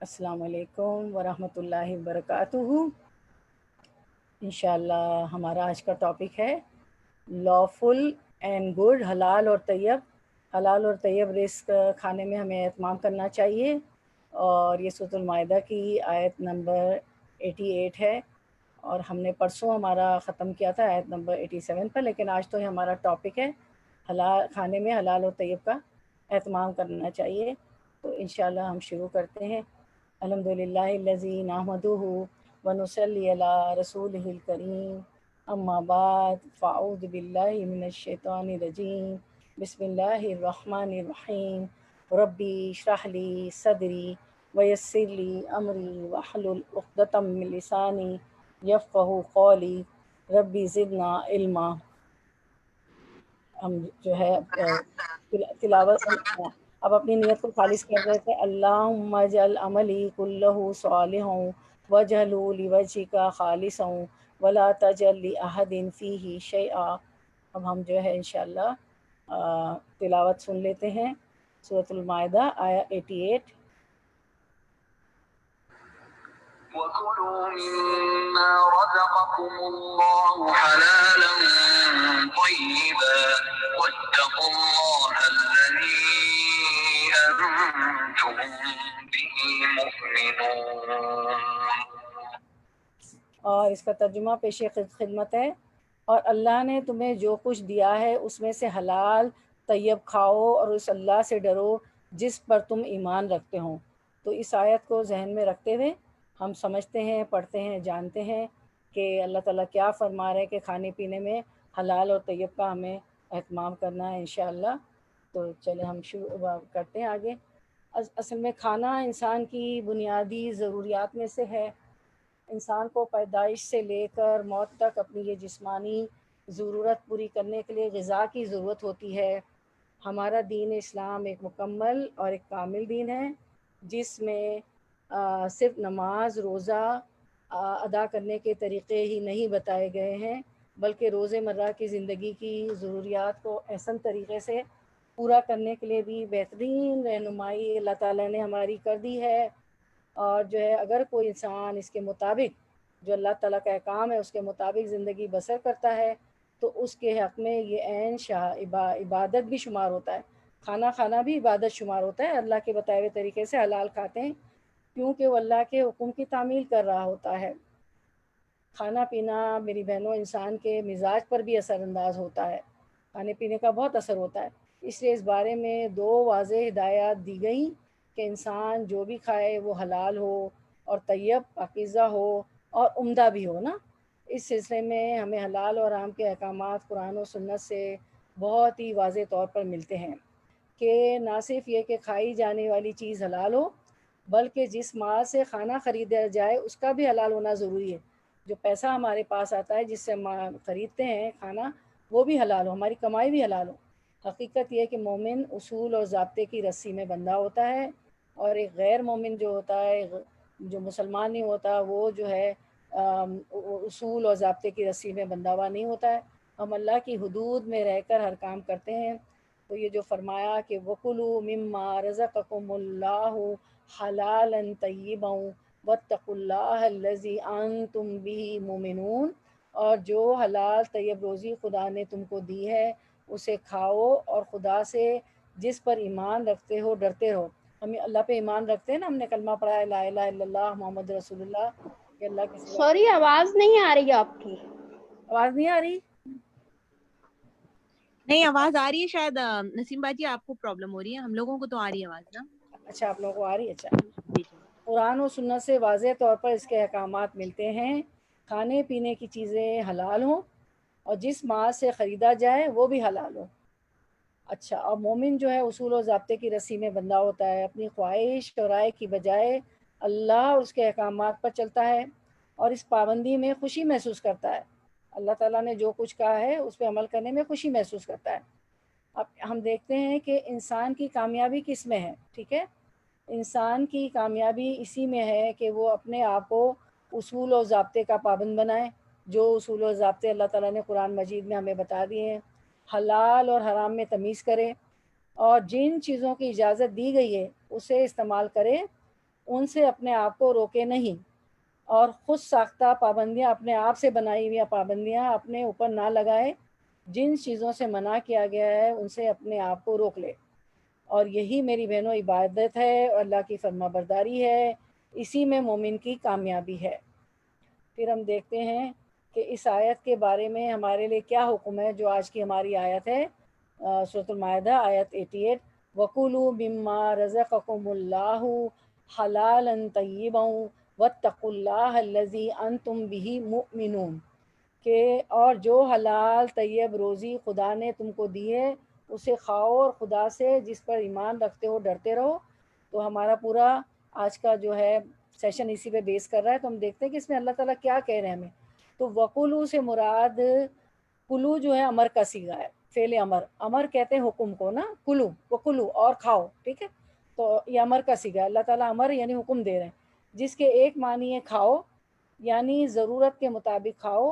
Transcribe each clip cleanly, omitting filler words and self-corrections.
السلام علیکم ورحمۃ اللہ وبرکاتہ۔ انشاءاللہ ہمارا آج کا ٹاپک ہے لافل اینڈ گڈ، حلال اور طیب۔ حلال اور طیب رزق کھانے میں ہمیں اہتمام کرنا چاہیے، اور یہ سورۃ المائدہ کی آیت نمبر 88 ہے، اور ہم نے پرسوں ہمارا ختم کیا تھا آیت نمبر 87 پر، لیکن آج تو ہمارا ٹاپک ہے حلال کھانے میں حلال اور طیب کا اہتمام کرنا چاہیے۔ تو انشاءاللہ ہم شروع کرتے ہیں۔ الحمدللہ الذی نحمدہ ونصلی علی رسولہ الکریم، اما بعد فاعوذ باللہ من الشیطان الرجیم، بسم اللہ الرحمن الرحیم۔ ربی اشرح لی صدری ویسر لی امری واحلل عقدۃ من لسانی یفقہوا قولی، ربی زدنا علما۔ ہم جو ہے تلاوت اب اپنی نیت کو خالص کر رہے تھے۔ اللہم اجعل عملی کلہ صالحا واجعلہ لوجہک خالصا ولا تجعل لأحد فیہ شیئا۔ اب ہم جو ہے انشاءاللہ تلاوت سن لیتے ہیں سورۃ المائدہ آیا 88۔ وَكُلُوا مِمَّا رَزَقَكُمُ اللَّهُ حَلَالًا طَيِّبًا وَاتَّقُوا اللَّهَ الَّذِي أَنتُم بِهِ مُؤْمِنُونَ۔ اور اس کا ترجمہ پیش خدمت ہے۔ اور اللہ نے تمہیں جو کچھ دیا ہے اس میں سے حلال طیب کھاؤ، اور اس اللہ سے ڈرو جس پر تم ایمان رکھتے ہو۔ تو اس آیت کو ذہن میں رکھتے ہوئے ہم سمجھتے ہیں، پڑھتے ہیں، جانتے ہیں کہ اللہ تعالیٰ کیا فرما رہے ہیں کہ کھانے پینے میں حلال اور طیب کا ہمیں اہتمام کرنا ہے انشاءاللہ۔ تو چلے ہم شروع کرتے ہیں آگے۔ اصل میں کھانا انسان کی بنیادی ضروریات میں سے ہے۔ انسان کو پیدائش سے لے کر موت تک اپنی یہ جسمانی ضرورت پوری کرنے کے لیے غذا کی ضرورت ہوتی ہے۔ ہمارا دین اسلام ایک مکمل اور ایک کامل دین ہے، جس میں صرف نماز روزہ ادا کرنے کے طریقے ہی نہیں بتائے گئے ہیں، بلکہ روز مرہ کی زندگی کی ضروریات کو احسن طریقے سے پورا کرنے کے لیے بھی بہترین رہنمائی اللہ تعالیٰ نے ہماری کر دی ہے۔ اور جو ہے اگر کوئی انسان اس کے مطابق، جو اللہ تعالیٰ کا احکام ہے اس کے مطابق زندگی بسر کرتا ہے، تو اس کے حق میں یہ عین عبادت بھی شمار ہوتا ہے۔ کھانا کھانا بھی عبادت شمار ہوتا ہے، اللہ کے بتائے ہوئے طریقے سے حلال کھاتے ہیں کیونکہ وہ اللہ کے حکم کی تعمیل کر رہا ہوتا ہے۔ کھانا پینا میری بہنوں انسان کے مزاج پر بھی اثر انداز ہوتا ہے، کھانے پینے کا بہت اثر ہوتا ہے۔ اس لیے اس بارے میں دو واضح ہدایات دی گئیں کہ انسان جو بھی کھائے وہ حلال ہو اور طیب پاکیزہ ہو اور عمدہ بھی ہو نا۔ اس سلسلے میں ہمیں حلال اور حرام کے احکامات قرآن و سنت سے بہت ہی واضح طور پر ملتے ہیں کہ نہ صرف یہ کہ کھائی جانے والی چیز حلال ہو، بلکہ جس مال سے کھانا خریدا جائے اس کا بھی حلال ہونا ضروری ہے۔ جو پیسہ ہمارے پاس آتا ہے جس سے ہم خریدتے ہیں کھانا، وہ بھی حلال ہو، ہماری کمائی بھی حلال ہو۔ حقیقت یہ ہے کہ مومن اصول اور ضابطے کی رسی میں بندھا ہوتا ہے، اور ایک غیر مومن جو ہوتا ہے، جو مسلمان نہیں ہوتا، وہ جو ہے اصول اور ضابطے کی رسی میں بندھا ہوا نہیں ہوتا ہے۔ ہم اللہ کی حدود میں رہ کر ہر کام کرتے ہیں۔ تو یہ جو فرمایا کہ وَكُلُوا مِمَّا رَزَقَكُمُ اللَّهُ حَلَالًا طَيِّبًا وَاتَّقُوا اللَّهَ الَّذِي أَنتُم بِهِ مُؤْمِنُونَ، اور جو حلال طیب روزی خدا نے تم کو دی ہے اسے کھاؤ، اور خدا سے جس پر ایمان رکھتے ہو ڈرتے رہو۔ ہم اللہ پہ ایمان رکھتے ہیں نا، ہم نے کلمہ پڑھا ہے لا الہ الا اللہ محمد رسول اللہ، کہ اللہ کے سوا۔ سوری آواز نہیں آ رہی آپ کی۔ آواز نہیں آ رہی؟ نہیں آواز آ رہی ہے، شاید نسیم باجی آپ کو پرابلم ہو رہی ہے، ہم لوگوں کو تو آ رہی ہے آواز نا۔ اچھا آپ لوگوں کو آ رہی ہے؟ اچھا۔ جی جی۔ قرآن و سنت سے واضح طور پر اس کے احکامات ملتے ہیں۔ کھانے پینے کی چیزیں حلال ہوں، اور جس مال سے خریدا جائے وہ بھی حلال ہو۔ اچھا، اور مومن جو ہے اصول و ضابطے کی رسی میں بندھا ہوتا ہے، اپنی خواہش اور رائے کی بجائے اللہ اور اس کے احکامات پر چلتا ہے، اور اس پابندی میں خوشی محسوس کرتا ہے۔ اللہ تعالیٰ نے جو کچھ کہا ہے اس پہ عمل کرنے میں خوشی محسوس کرتا ہے۔ اب ہم دیکھتے ہیں کہ انسان کی کامیابی کس میں ہے، ٹھیک ہے؟ انسان کی کامیابی اسی میں ہے کہ وہ اپنے آپ کو اصول و ضابطے کا پابند بنائے، جو اصول و ضابطے اللہ تعالیٰ نے قرآن مجید میں ہمیں بتا دیے ہیں۔ حلال اور حرام میں تمیز کرے، اور جن چیزوں کی اجازت دی گئی ہے اسے استعمال کرے، ان سے اپنے آپ کو روکے نہیں، اور خود ساختہ پابندیاں، اپنے آپ سے بنائی ہوئی پابندیاں اپنے اوپر نہ لگائے، جن چیزوں سے منع کیا گیا ہے ان سے اپنے آپ کو روک لے، اور یہی میری بہنوں عبادت ہے اور اللہ کی فرما برداری ہے، اسی میں مومن کی کامیابی ہے۔ پھر ہم دیکھتے ہیں کہ اس آیت کے بارے میں ہمارے لیے کیا حکم ہے، جو آج کی ہماری آیت ہے سورۃ المائدہ آیت 88، وَكُلُوا مِمَّا رَزَقَكُمُ اللَّهُ حَلَالًا طَيِّبًا وَاتَّقُوا اللَّهَ الَّذِي أَنْتُمْ بِهِ مُؤْمِنُونَ، کہ اور جو حلال طیب روزی خدا نے تم کو دی ہے اسے کھاؤ، اور خدا سے جس پر ایمان رکھتے ہو ڈرتے رہو۔ تو ہمارا پورا آج کا جو ہے سیشن اسی پہ بیس کر رہا ہے، تو ہم دیکھتے ہیں کہ اس میں اللہ تعالیٰ کیا کہہ رہے ہیں ہمیں۔ تو وَقُلُوا سے مراد کلو جو ہے امر کا صیغہ ہے، فعل امر، امر کہتے ہیں حکم کو نا، کلو وَقُلُوا اور کھاؤ، ٹھیک ہے، تو یہ امر کا صیغہ ہے، اللہ تعالیٰ امر یعنی حکم دے رہے ہیں، جس کے ایک معنی ہے کھاؤ، یعنی ضرورت کے مطابق کھاؤ،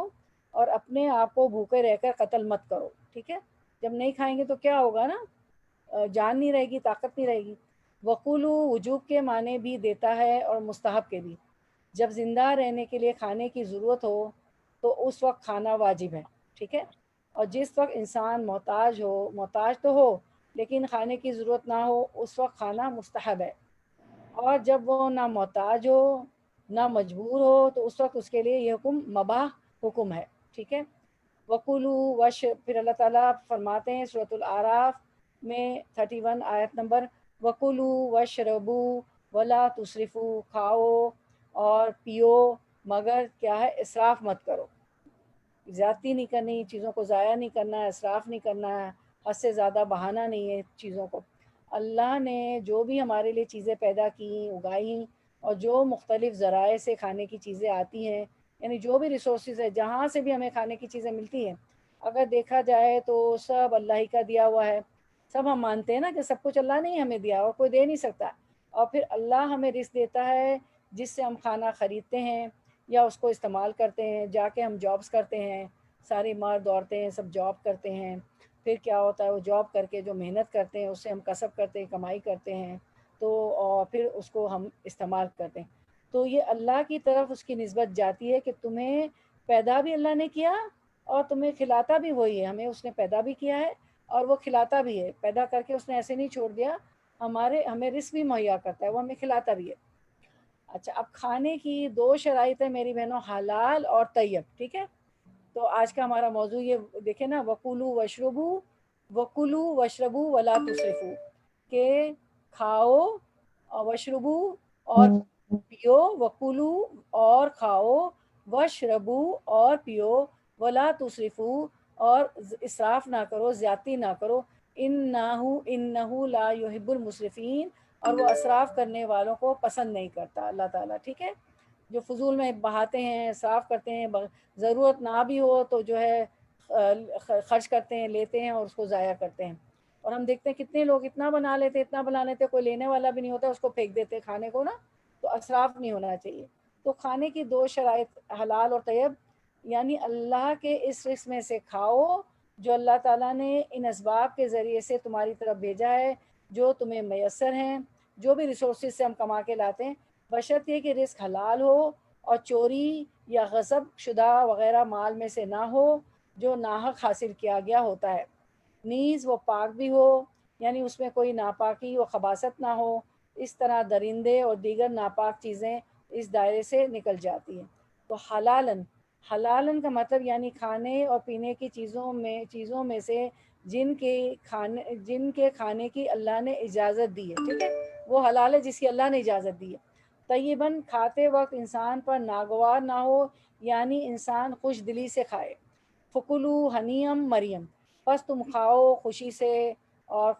اور اپنے آپ کو بھوکے رہ کر قتل مت کرو، ٹھیک ہے، جب نہیں کھائیں گے تو کیا ہوگا نا، جان نہیں رہے گی، طاقت نہیں رہے گی۔ وَقُلُوا وجوب کے معنی بھی دیتا ہے اور مستحب کے بھی، جب زندہ رہنے کے لیے کھانے کی ضرورت ہو تو اس وقت کھانا واجب ہے، ٹھیک ہے، اور جس وقت انسان محتاج ہو، محتاج تو ہو لیکن کھانے کی ضرورت نہ ہو، اس وقت کھانا مستحب ہے، اور جب وہ نہ محتاج ہو نہ مجبور ہو تو اس وقت اس کے لیے یہ حکم مباح حکم ہے، ٹھیک ہے۔ وَقُلُوا پھر اللہ تعالیٰ فرماتے ہیں سورۃ الأعراف میں 31 آیت نمبر، وَقُلُوا وَاشْرَبُوا وَلَا تُسْرِفُوا، کھاؤ اور پیو مگر کیا ہے، اسراف مت کرو، زیادتی نہیں کرنی، چیزوں کو ضائع نہیں کرنا ہے، اسراف نہیں کرنا ہے، حد سے زیادہ بہانا نہیں ہے چیزوں کو۔ اللہ نے جو بھی ہمارے لیے چیزیں پیدا کی، اگائیں، اور جو مختلف ذرائع سے کھانے کی چیزیں آتی ہیں، یعنی جو بھی ریسورسز ہے، جہاں سے بھی ہمیں کھانے کی چیزیں ملتی ہیں، اگر دیکھا جائے تو سب اللہ ہی کا دیا ہوا ہے، سب ہم مانتے ہیں نا کہ سب کچھ اللہ نے ہی ہمیں دیا اور کوئی دے نہیں سکتا، اور پھر اللہ ہمیں رزق دیتا ہے جس سے ہم کھانا خریدتے ہیں یا اس کو استعمال کرتے ہیں، جا کے ہم جابس کرتے ہیں، ساری مرد عورتیں ہیں سب جاب کرتے ہیں، پھر کیا ہوتا ہے وہ جاب کر کے جو محنت کرتے ہیں اس سے ہم کسب کرتے ہیں، کمائی کرتے ہیں، تو اور پھر اس کو ہم استعمال کرتے ہیں، تو یہ اللہ کی طرف اس کی نسبت جاتی ہے کہ تمہیں پیدا بھی اللہ نے کیا اور تمہیں کھلاتا بھی وہی ہے، ہمیں اس نے پیدا بھی کیا ہے اور وہ کھلاتا بھی ہے، پیدا کر کے اس نے ایسے نہیں چھوڑ دیا، ہمیں رزق بھی مہیا کرتا ہے، وہ ہمیں کھلاتا بھی ہے۔ اچھا، اب کھانے کی دو شرائط ہے میری بہنوں، حلال اور طیب، ٹھیک ہے، تو آج کا ہمارا موضوع یہ دیکھیں نا، وَقُلُوا وَاشْرَبُوا، وَقُلُوا وَاشْرَبُوا وَلَا تُسْرِفُوا، کہ کھاؤ اور وَاشْرَبُوا اور پیو، وَقُلُوا اور کھاؤ، وَاشْرَبُوا اور پیو، وَلَا تُسْرِفُوا اور اسراف نہ کرو، زیادتی نہ کرو، اِنَّهُ لَا يُحِبُّ الْمُسْرِفِينَ، اور وہ اسراف کرنے والوں کو پسند نہیں کرتا اللہ تعالیٰ، ٹھیک ہے، جو فضول میں بہاتے ہیں، صاف کرتے ہیں، ضرورت نہ بھی ہو تو جو ہے خرچ کرتے ہیں، لیتے ہیں اور اس کو ضائع کرتے ہیں، اور ہم دیکھتے ہیں کتنے لوگ اتنا بنا لیتے، اتنا بنا لیتے، کوئی لینے والا بھی نہیں ہوتا، اس کو پھینک دیتے کھانے کو نا، تو اسراف نہیں ہونا چاہیے۔ تو کھانے کی دو شرائط حلال اور طیب، یعنی اللہ کے اس رزق میں سے کھاؤ جو اللہ تعالیٰ نے ان اسباب کے ذریعے سے تمہاری طرف بھیجا ہے، جو تمہیں میسر ہیں، جو بھی ریسورسز سے ہم کما کے لاتے ہیں، بشرط یہ کہ رزق حلال ہو اور چوری یا غصب شدہ وغیرہ مال میں سے نہ ہو جو ناحق حاصل کیا گیا ہوتا ہے، نیز وہ پاک بھی ہو، یعنی اس میں کوئی ناپاکی و خباثت نہ ہو، اس طرح درندے اور دیگر ناپاک چیزیں اس دائرے سے نکل جاتی ہیں۔ تو حلالن، حلالن کا مطلب یعنی کھانے اور پینے کی چیزوں میں سے جن کے کھانے کی اللہ نے اجازت دی ہے، ٹھیک ہے، وہ حلال ہے جس کی اللہ نے اجازت دی ہے۔ طیباً، کھاتے وقت انسان پر ناگوار نہ ہو، یعنی انسان خوش دلی سے کھائے۔ فکلوا ہنیم مریم، پس تم کھاؤ خوشی سے اور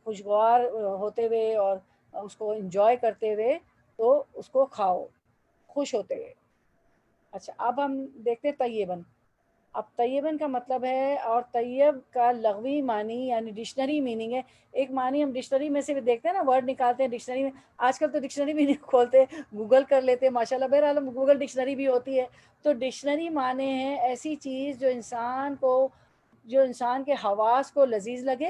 خوشگوار ہوتے ہوئے اور اس کو انجوائے کرتے ہوئے، تو اس کو کھاؤ خوش ہوتے ہوئے۔ اچھا، اب ہم دیکھتے ہیں طیباً۔ اب طیباً کا مطلب ہے، اور طیب کا لغوی معنی یعنی ڈکشنری میننگ ہے، ایک معنی ہم ڈکشنری میں سے بھی دیکھتے ہیں نا، ورڈ نکالتے ہیں ڈکشنری میں، آج کل تو ڈکشنری بھی نہیں کھولتے، گوگل کر لیتے ہیں ماشاء اللہ، بہرحال گوگل ڈکشنری بھی ہوتی ہے، تو ڈکشنری معنی ہے ایسی چیز جو انسان کے حواس کو لذیذ لگے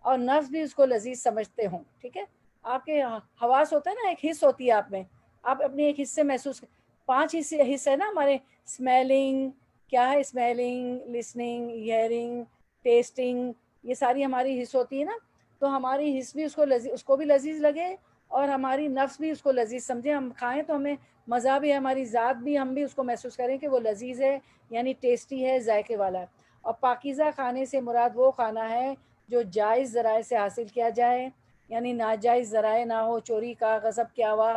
اور نفس بھی اس کو لذیذ سمجھتے ہوں، ٹھیک ہے، آپ کے حواس ہوتا ہے نا، ایک حص ہوتی ہے آپ میں، آپ اپنے ایک حصے محسوس 5 حصے ہے نا ہمارے، اسمیلنگ کیا ہے، اسمیلنگ، لسننگ، ہیئرنگ، ٹیسٹنگ، یہ ساری ہماری حص ہوتی ہے نا. تو ہماری حص بھی اس کو بھی لذیذ لگے، اور ہماری نفس بھی اس کو لذیذ سمجھے. ہم کھائیں تو ہمیں مزہ بھی ہے، ہماری ذات بھی، ہم بھی اس کو محسوس کریں کہ وہ لذیذ ہے، یعنی ٹیسٹی ہے، ذائقے والا ہے. اور پاکیزہ کھانے سے مراد وہ کھانا ہے جو جائز ذرائع سے حاصل کیا جائے، یعنی ناجائز ذرائع نہ ہو، چوری کا، غصب کیا ہوا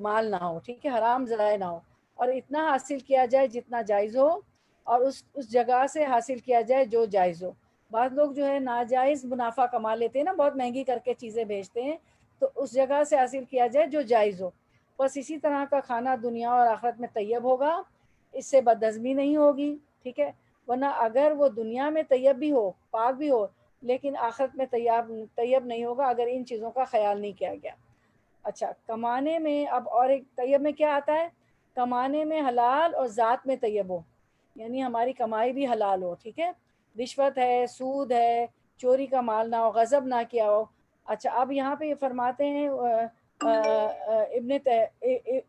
مال نہ ہو، ٹھیک ہے، حرام ذرائع نہ ہو، اور اتنا حاصل کیا جائے جتنا جائز ہو، اور اس جگہ سے حاصل کیا جائے جو جائز ہو. بعض لوگ جو ہے ناجائز منافع کما لیتے ہیں نا، بہت مہنگی کر کے چیزیں بھیجتے ہیں، تو اس جگہ سے حاصل کیا جائے جو جائز ہو. بس اسی طرح کا کھانا دنیا اور آخرت میں طیب ہوگا، اس سے بدہضمی نہیں ہوگی، ٹھیک ہے. ورنہ اگر وہ دنیا میں طیب بھی ہو، پاک بھی ہو، لیکن آخرت میں طیب نہیں ہوگا اگر ان چیزوں کا خیال نہیں کیا گیا. اچھا، کمانے میں اب اور ایک طیب میں کیا آتا ہے، کمانے میں حلال اور ذات میں طیب ہو، یعنی ہماری کمائی بھی حلال ہو، ٹھیک ہے، رشوت ہے، سود ہے، چوری کا مال نہ ہو، غصب نہ کیا ہو. اچھا، اب یہاں پہ یہ فرماتے ہیں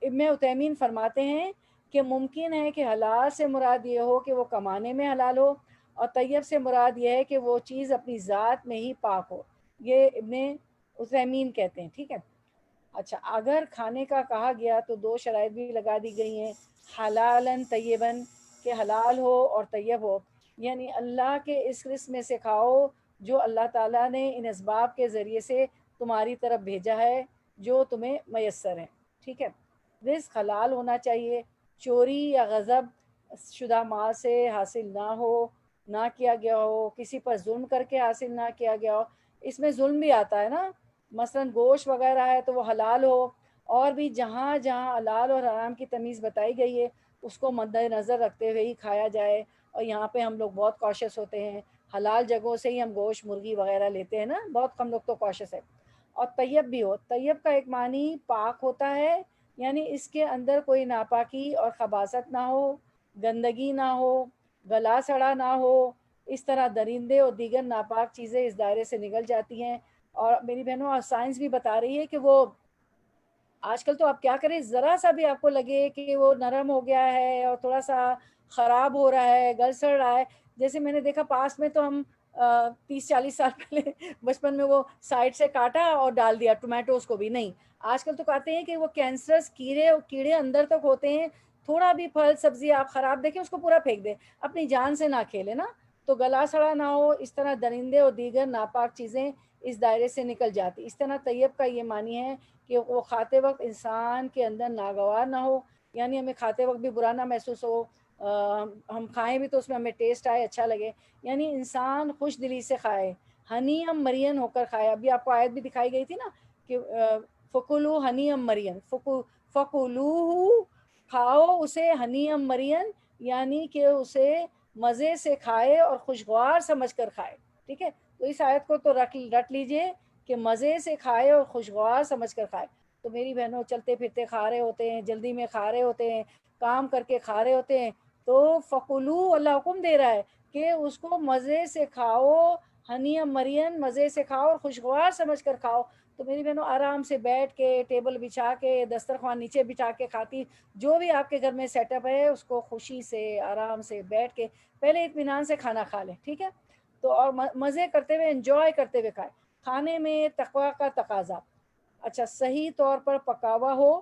ابن عثیمین فرماتے ہیں کہ ممکن ہے کہ حلال سے مراد یہ ہو کہ وہ کمانے میں حلال ہو، اور طیب سے مراد یہ ہے کہ وہ چیز اپنی ذات میں ہی پاک ہو. یہ ابن عثیمین کہتے ہیں، ٹھیک ہے. اچھا، اگر کھانے کا کہا گیا تو 2 شرائط بھی لگا دی گئی ہیں، حلالن طیبن، کہ حلال ہو اور طیب ہو، یعنی اللہ کے اس رزق میں سے کھاؤ جو اللہ تعالیٰ نے ان اسباب کے ذریعے سے تمہاری طرف بھیجا ہے، جو تمہیں میسر ہیں، ٹھیک ہے. رزق حلال ہونا چاہیے، چوری یا غصب شدہ مال سے حاصل نہ ہو، نہ کیا گیا ہو، کسی پر ظلم کر کے حاصل نہ کیا گیا ہو. اس میں ظلم بھی آتا ہے نا، مثلا گوشت وغیرہ ہے تو وہ حلال ہو، اور بھی جہاں جہاں حلال اور حرام کی تمیز بتائی گئی ہے اس کو مد نظر رکھتے ہوئے ہی کھایا جائے. اور یہاں پہ ہم لوگ بہت کوشش ہوتے ہیں، حلال جگہوں سے ہی ہم گوشت مرغی وغیرہ لیتے ہیں نا، بہت کم لوگ تو کوشش ہے. اور طیب بھی ہو، طیب کا ایک معنی پاک ہوتا ہے، یعنی اس کے اندر کوئی ناپاکی اور خباثت نہ ہو، گندگی نہ ہو، گلا سڑا نہ ہو، اس طرح درندے اور دیگر ناپاک چیزیں اس دائرے سے نکل جاتی ہیں. اور میری بہنوں، سائنس بھی بتا رہی ہے کہ وہ آج کل تو آپ کیا کریں، ذرا سا بھی آپ کو لگے کہ وہ نرم ہو گیا ہے اور تھوڑا سا خراب ہو رہا ہے، گل سڑ رہا ہے، جیسے میں نے دیکھا پاس میں تو ہم 30-40 سال پہلے بچپن میں وہ سائڈ سے کاٹا اور ڈال دیا ٹومیٹوز کو بھی نہیں. آج کل تو کہتے ہیں کہ وہ کینسرس کیڑے اندر تک ہوتے ہیں، تھوڑا بھی پھل سبزی آپ خراب دیکھیں اس کو پورا پھینک دیں، اپنی جان سے نہ کھیلے نا. تو گلا سڑا نہ ہو، اس طرح درندے اور دیگر ناپاک چیزیں اس دائرے سے نکل جاتی. اس طرح طیب کا یہ معنی ہے کہ وہ کھاتے وقت انسان کے اندر ناگوار نہ ہو، یعنی ہمیں کھاتے وقت بھی برا نہ محسوس ہو، ہم کھائیں بھی تو اس میں ہمیں ٹیسٹ آئے، اچھا لگے، یعنی انسان خوش دلی سے کھائے، ہنیم مرین ہو کر کھائے. ابھی آپ کو آیت بھی دکھائی گئی تھی نا کہ فکلو ہنیم مرین، فکلو کھاؤ اسے، ہنیم مرین یعنی کہ اسے مزے سے کھائے اور خوشگوار سمجھ کر کھائے، ٹھیک ہے. تو اس آیت کو تو رٹ لیجئے کہ مزے سے کھائے اور خوشگوار سمجھ کر کھائے. تو میری بہنوں، چلتے پھرتے کھا رہے ہوتے ہیں، جلدی میں کھا رہے ہوتے ہیں، کام کر کے کھا رہے ہوتے ہیں، تو فکلو اللہ حکم دے رہا ہے کہ اس کو مزے سے کھاؤ، ہنیم مرین مزے سے کھاؤ اور خوشگوار سمجھ کر کھاؤ. تو میری بہنوں، آرام سے بیٹھ کے، ٹیبل بچھا کے، دسترخوان نیچے بچھا کے کھاتی، جو بھی آپ کے گھر میں سیٹ اپ ہے اس کو خوشی سے آرام سے بیٹھ کے پہلے اطمینان سے کھانا کھا لیں، ٹھیک ہے. تو اور مزے کرتے ہوئے، انجوائے کرتے ہوئے کھائیں. کھانے میں تقویٰ کا تقاضا. اچھا، صحیح طور پر پکا ہوا ہو.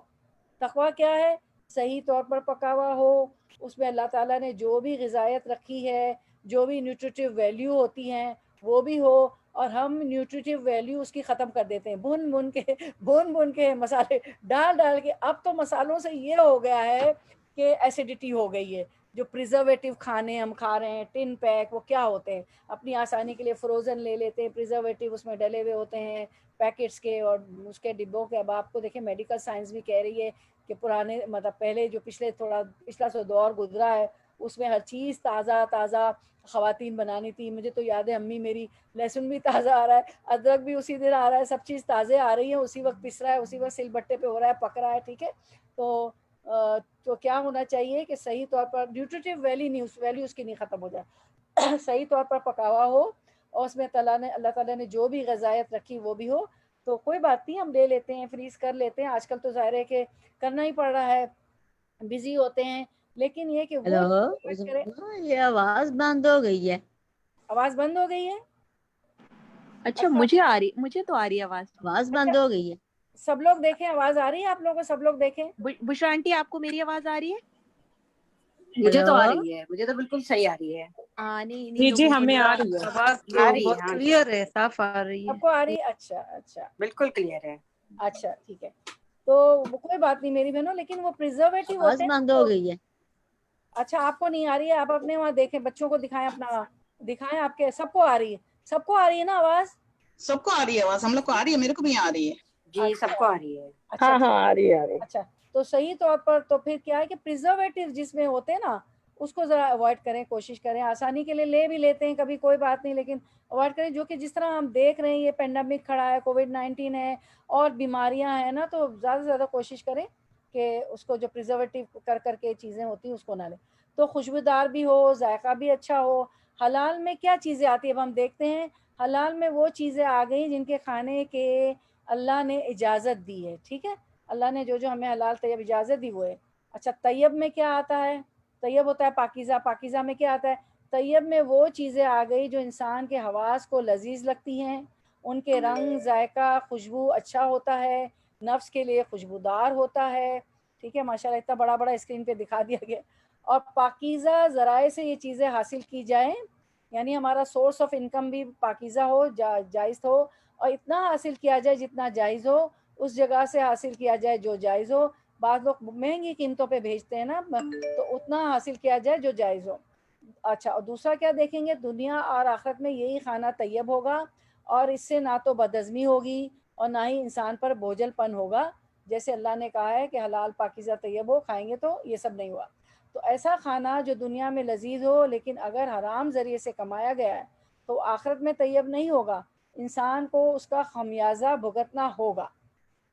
تقویٰ کیا ہے؟ صحیح طور پر پکا ہوا ہو، اس میں اللہ تعالیٰ نے جو بھی غذائیت رکھی ہے، جو بھی نیوٹریٹیو ویلیو ہوتی ہیں وہ بھی ہو، اور ہم نیوٹریٹیو ویلیو اس کی ختم کر دیتے ہیں بھون کے مسالے ڈال کے. اب تو مسالوں سے یہ ہو گیا ہے کہ ایسیڈیٹی ہو گئی ہے. جو پریزرویٹو کھانے ہم کھا رہے ہیں، ٹن پیک، وہ کیا ہوتے ہیں، اپنی آسانی کے لیے فروزن لے لیتے ہیں، پریزرویٹو اس میں ڈلے ہوئے ہوتے ہیں پیکٹس کے اور اس کے ڈبوں کے. اب آپ کو دیکھیں میڈیکل سائنس بھی کہہ رہی ہے کہ پرانے مطلب پہلے جو پچھلا سو دور گزرا ہے اس میں ہر چیز تازہ خواتین بنانی تھی. مجھے تو یاد ہے امی میری، لہسن بھی تازہ آ رہا ہے، ادرک بھی اسی دن آ رہا ہے، سب چیز تازے آ رہی ہے، اسی وقت پس رہا ہے، اسی وقت سل بٹے پہ ہو رہا ہے، پک رہا ہے، ٹھیک ہے. تو کیا ہونا چاہیے کہ صحیح طور پر نیوٹریٹیو ویلیو اس کی نہیں ختم ہو جائے. صحیح طور پر پکا ہوا ہو اور اس میں اللہ تعالیٰ نے جو بھی غذائیت رکھی وہ بھی ہو. تو کوئی بات نہیں، ہم لے لیتے ہیں، فریز کر لیتے ہیں. آج کل تو ظاہر ہے کہ کرنا ہی پڑ رہا ہے، بزی ہوتے ہیں. لیکن یہ کہ وہ ہیلو، کرے. یہ آواز بند ہو گئی ہے. آواز بند ہو گئی ہے؟ اچھا مجھے تو آ رہی ہے آواز. آواز اچھا بند ہو گئی ہے. سب لوگ دیکھیں، آواز آ رہی ہے آپ لوگوں کو؟ سب لوگ دیکھیں. بشرا آنٹی آپ کو میری آواز آ رہی ہے؟ مجھے تو آ ہیلو، رہی ہے، مجھے تو بالکل صحیح آ رہی ہے. نہیں جی جی لوگوں کو ہمیں نہیں آ آ رہی ہے آواز آ تو رہی ہے بہت ہاں جی، کلیئر ہے، صاف آ رہی سب ہے. کو آ رہی ہے؟ اچھا اچھا بالکل کلیئر ہے. اچھا ٹھیک ہے. تو کوئی بات نہیں میری بہنوں، لیکن وہ پریزرویٹو آواز ہوتے ہیں بند تو. ہو گئی ہے. اچھا آپ کو نہیں آ رہی ہے؟ آپ اپنے وہاں دیکھیں، بچوں کو دکھائیں، اپنا دکھائیں. آپ کے سب کو آ رہی ہے؟ سب کو آ رہی ہے نا آواز؟ سب کو آ رہی ہے آواز، ہم لوگ کو آ رہی ہے، میرے کو بھی آ رہی ہے. جی سب اچھا کو آ رہی ہے. اچھا ہاں ٹھیک. ہاں آ رہی ہے آ رہی ہے. اچھا تو صحیح طور پر تو پھر کیا ہے کہ پریزرویٹو جس میں ہوتے ہیں نا اس کو ذرا اوائڈ کریں، کوشش کریں. آسانی کے لیے لے بھی لیتے ہیں کبھی، کوئی بات نہیں، لیکن اوائڈ کریں. جو کہ جس طرح ہم دیکھ رہے ہیں یہ پینڈیمک کھڑا ہے، کووڈ-19 ہے اور بیماریاں ہیں نا، تو زیادہ سے زیادہ کوشش کریں کہ اس کو جو پریزرویٹو کر کے چیزیں ہوتی ہیں اس کو نہ لیں. تو خوشبودار بھی ہو، ذائقہ بھی اچھا ہو. حلال میں کیا چیزیں آتی ہیں اب ہم دیکھتے ہیں. حلال میں وہ چیزیں آ گئی جن کے کھانے کے اللہ نے اجازت دی ہے. ٹھیک ہے، اللہ نے جو ہمیں حلال طیب اجازت دی وہ ہے. اچھا طیب میں کیا آتا ہے؟ طیب ہوتا ہے پاکیزہ. پاکیزہ میں کیا آتا ہے؟ طیب میں وہ چیزیں آ گئی جو انسان کے حواس کو لذیذ لگتی ہیں، ان کے رنگ، ذائقہ، خوشبو اچھا ہوتا ہے، نفس کے لیے خوشبودار ہوتا ہے. ٹھیک ہے، ماشاء اللہ اتنا بڑا بڑا اسکرین پہ دکھا دیا گیا. اور پاکیزہ ذرائع سے یہ چیزیں حاصل کی جائیں، یعنی ہمارا سورس آف انکم بھی پاکیزہ ہو، جائز ہو، اور اتنا حاصل کیا جائے جتنا جائز ہو، اس جگہ سے حاصل کیا جائے جو جائز ہو. بعض لوگ مہنگی قیمتوں پہ بھیجتے ہیں نا، تو اتنا حاصل کیا جائے جو جائز ہو. اچھا اور دوسرا کیا دیکھیں گے؟ دنیا اور آخرت میں یہی کھانا طیب ہوگا، اور اس سے نہ تو بدہضمی ہوگی اور نہ ہی انسان پر بوجھل پن ہوگا. جیسے اللہ نے کہا ہے کہ حلال پاکیزہ طیب ہو، کھائیں گے تو یہ سب نہیں ہوا. تو ایسا کھانا جو دنیا میں لذیذ ہو لیکن اگر حرام ذریعے سے کمایا گیا ہے تو آخرت میں طیب نہیں ہوگا، انسان کو اس کا خمیازہ بھگتنا ہوگا.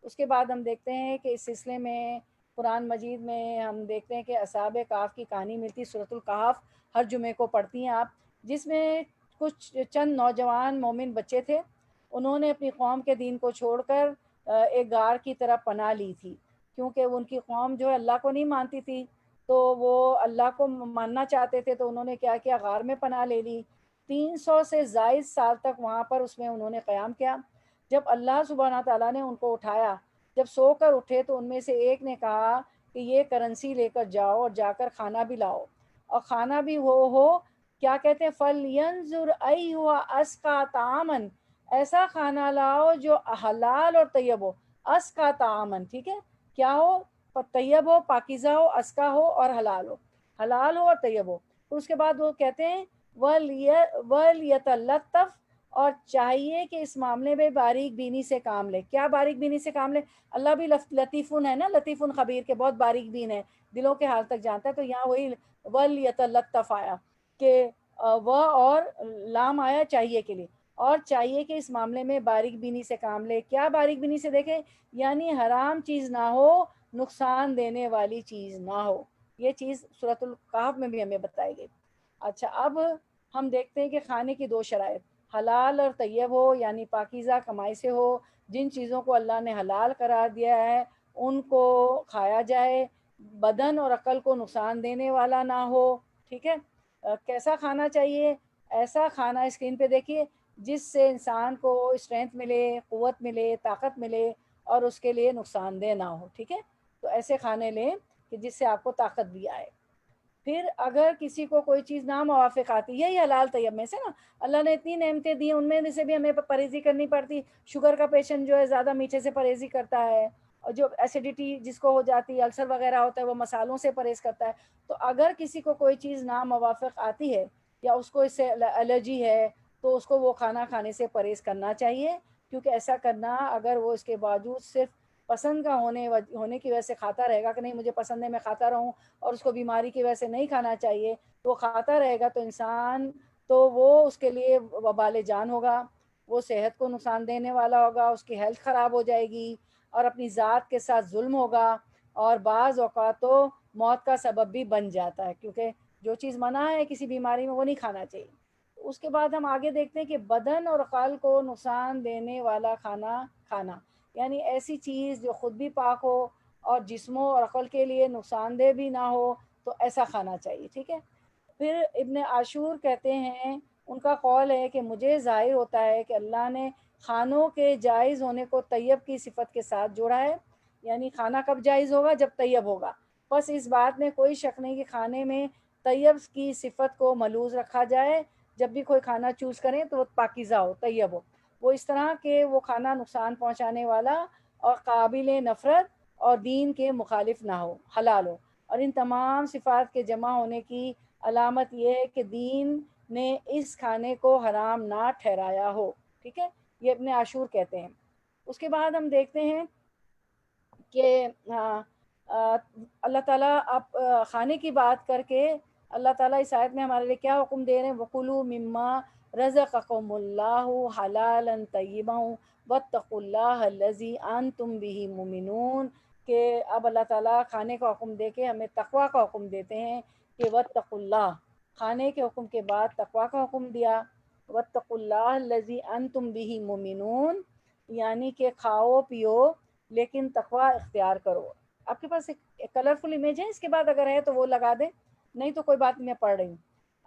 اس کے بعد ہم دیکھتے ہیں کہ اس سلسلے میں قرآن مجید میں ہم دیکھتے ہیں کہ اصحاب کہف کی کہانی ملتی. سورۃ الکہف ہر جمعے کو پڑھتی ہیں آپ، جس میں کچھ چند نوجوان مومن بچے تھے. انہوں نے اپنی قوم کے دین کو چھوڑ کر ایک غار کی طرف پناہ لی تھی، کیونکہ ان کی قوم جو ہے اللہ کو نہیں مانتی تھی، تو وہ اللہ کو ماننا چاہتے تھے. تو انہوں نے کیا کیا؟ غار میں پناہ لے لی. 300 سے زائد سال تک وہاں پر اس میں انہوں نے قیام کیا. جب اللہ سبحانہ تعالیٰ نے ان کو اٹھایا، جب سو کر اٹھے تو ان میں سے ایک نے کہا کہ یہ کرنسی لے کر جاؤ اور جا کر کھانا بھی لاؤ، اور کھانا بھی ہو کیا کہتے ہیں فَلْيَنْظُرْ أَيُّهَا أَزْكَىٰ طَعَامًا، ایسا کھانا لاؤ جو حلال اور طیب ہو. اسکا طعامن، ٹھیک ہے، کیا ہو؟ طیب ہو، پاکیزہ ہو، اسکا ہو اور حلال ہو. حلال ہو اور طیب ہو. پھر اس کے بعد وہ کہتے ہیں وَلْيَتَلَطَّفْ، اور چاہیے کہ اس معاملے میں باریک بینی سے کام لے. کیا باریک بینی سے کام لے؟ اللہ بھی لطیفن ہے نا، لطیفن خبیر کے بہت باریک بین ہے، دلوں کے حال تک جانتا ہے. تو یہاں وہی وَلْيَتَلَطَّفْ آیا کہ وہ اور لام آیا چاہیے کے لیے، اور چاہیے کہ اس معاملے میں باریک بینی سے کام لے. کیا باریک بینی سے دیکھیں؟ یعنی حرام چیز نہ ہو، نقصان دینے والی چیز نہ ہو. یہ چیز سورۃ الکہف میں بھی ہمیں بتائی گئی. اچھا اب ہم دیکھتے ہیں کہ کھانے کی دو شرائط، حلال اور طیب ہو، یعنی پاکیزہ کمائی سے ہو. جن چیزوں کو اللہ نے حلال قرار دیا ہے ان کو کھایا جائے، بدن اور عقل کو نقصان دینے والا نہ ہو. ٹھیک ہے، کیسا کھانا چاہیے؟ ایسا کھانا اسکرین پہ دیکھیے جس سے انسان کو اسٹرینتھ ملے، قوت ملے، طاقت ملے اور اس کے لیے نقصان دہ نہ ہو. ٹھیک ہے، تو ایسے کھانے لیں کہ جس سے آپ کو طاقت بھی آئے. پھر اگر کسی کو کوئی چیز ناموافق آتی، یہی حلال طیب میں سے نا، اللہ نے اتنی نعمتیں دی ان میں سے بھی ہمیں پرہیزی کرنی پڑتی. شوگر کا پیشنٹ جو ہے زیادہ میٹھے سے پرہیزی کرتا ہے، اور جو ایسیڈیٹی جس کو ہو جاتی ہے، السر وغیرہ ہوتا ہے، وہ مسالوں سے پرہیز کرتا ہے. تو اگر کسی کو کوئی چیز ناموافق آتی ہے یا اس کو اس سے الرجی ہے تو اس کو وہ کھانا کھانے سے پرہیز کرنا چاہیے. کیونکہ ایسا کرنا، اگر وہ اس کے باوجود صرف پسند کا ہونے کی وجہ سے کھاتا رہے گا کہ نہیں مجھے پسند ہے میں کھاتا رہوں، اور اس کو بیماری کی وجہ سے نہیں کھانا چاہیے، تو کھاتا رہے گا تو انسان تو وہ اس کے لیے وبال جان ہوگا، وہ صحت کو نقصان دینے والا ہوگا، اس کی ہیلتھ خراب ہو جائے گی اور اپنی ذات کے ساتھ ظلم ہوگا، اور بعض اوقات تو موت کا سبب بھی بن جاتا ہے. کیونکہ جو چیز منع ہے کسی بیماری میں وہ نہیں کھانا چاہیے. اس کے بعد ہم آگے دیکھتے ہیں کہ بدن اور عقل کو نقصان دینے والا کھانا کھانا، یعنی ایسی چیز جو خود بھی پاک ہو اور جسموں اور عقل کے لیے نقصان دہ بھی نہ ہو، تو ایسا کھانا چاہیے، ٹھیک ہے۔ پھر ابن عاشور کہتے ہیں، ان کا قول ہے کہ مجھے ظاہر ہوتا ہے کہ اللہ نے کھانوں کے جائز ہونے کو طیب کی صفت کے ساتھ جوڑا ہے، یعنی کھانا کب جائز ہوگا؟ جب طیب ہوگا۔ بس اس بات میں کوئی شک نہیں کہ کھانے میں طیب کی صفت کو ملحوظ رکھا جائے، جب بھی کوئی کھانا چوز کریں تو وہ پاکیزہ ہو، طیب ہو، وہ اس طرح کہ وہ کھانا نقصان پہنچانے والا اور قابل نفرت اور دین کے مخالف نہ ہو، حلال ہو۔ اور ان تمام صفات کے جمع ہونے کی علامت یہ ہے کہ دین نے اس کھانے کو حرام نہ ٹھہرایا ہو، ٹھیک ہے، یہ ابن عاشور کہتے ہیں۔ اس کے بعد ہم دیکھتے ہیں کہ اللہ تعالیٰ اب کھانے کی بات کر کے اللہ تعالیٰ اس آیت میں ہمارے لیے کیا حکم دے رہے ہیں؟ وَكُلُوا مِمَّا رَزَقَكُمُ اللَّهُ حَلَالًا طَيِّبًا وَاتَّقُوا اللَّهَ الَّذِي أَنْتُمْ بِهِ مُؤْمِنُونَ، کہ اب اللہ تعالیٰ کھانے کا حکم دے کے ہمیں تقوی کا حکم دیتے ہیں کہ وَاتَّقُوا اللَّهَ، کھانے کے حکم کے بعد تقوی کا حکم دیا، وَاتَّقُوا اللَّهَ الَّذِي أَنْتُمْ بِهِ مُؤْمِنُونَ، یعنی کہ کھاؤ پیو لیکن تقوی اختیار کرو۔ آپ کے پاس ایک کلرفل امیج ہے، اس کے بعد اگر ہے تو وہ لگا دیں، نہیں تو کوئی بات نہیں، میں پڑھ رہی ہوں۔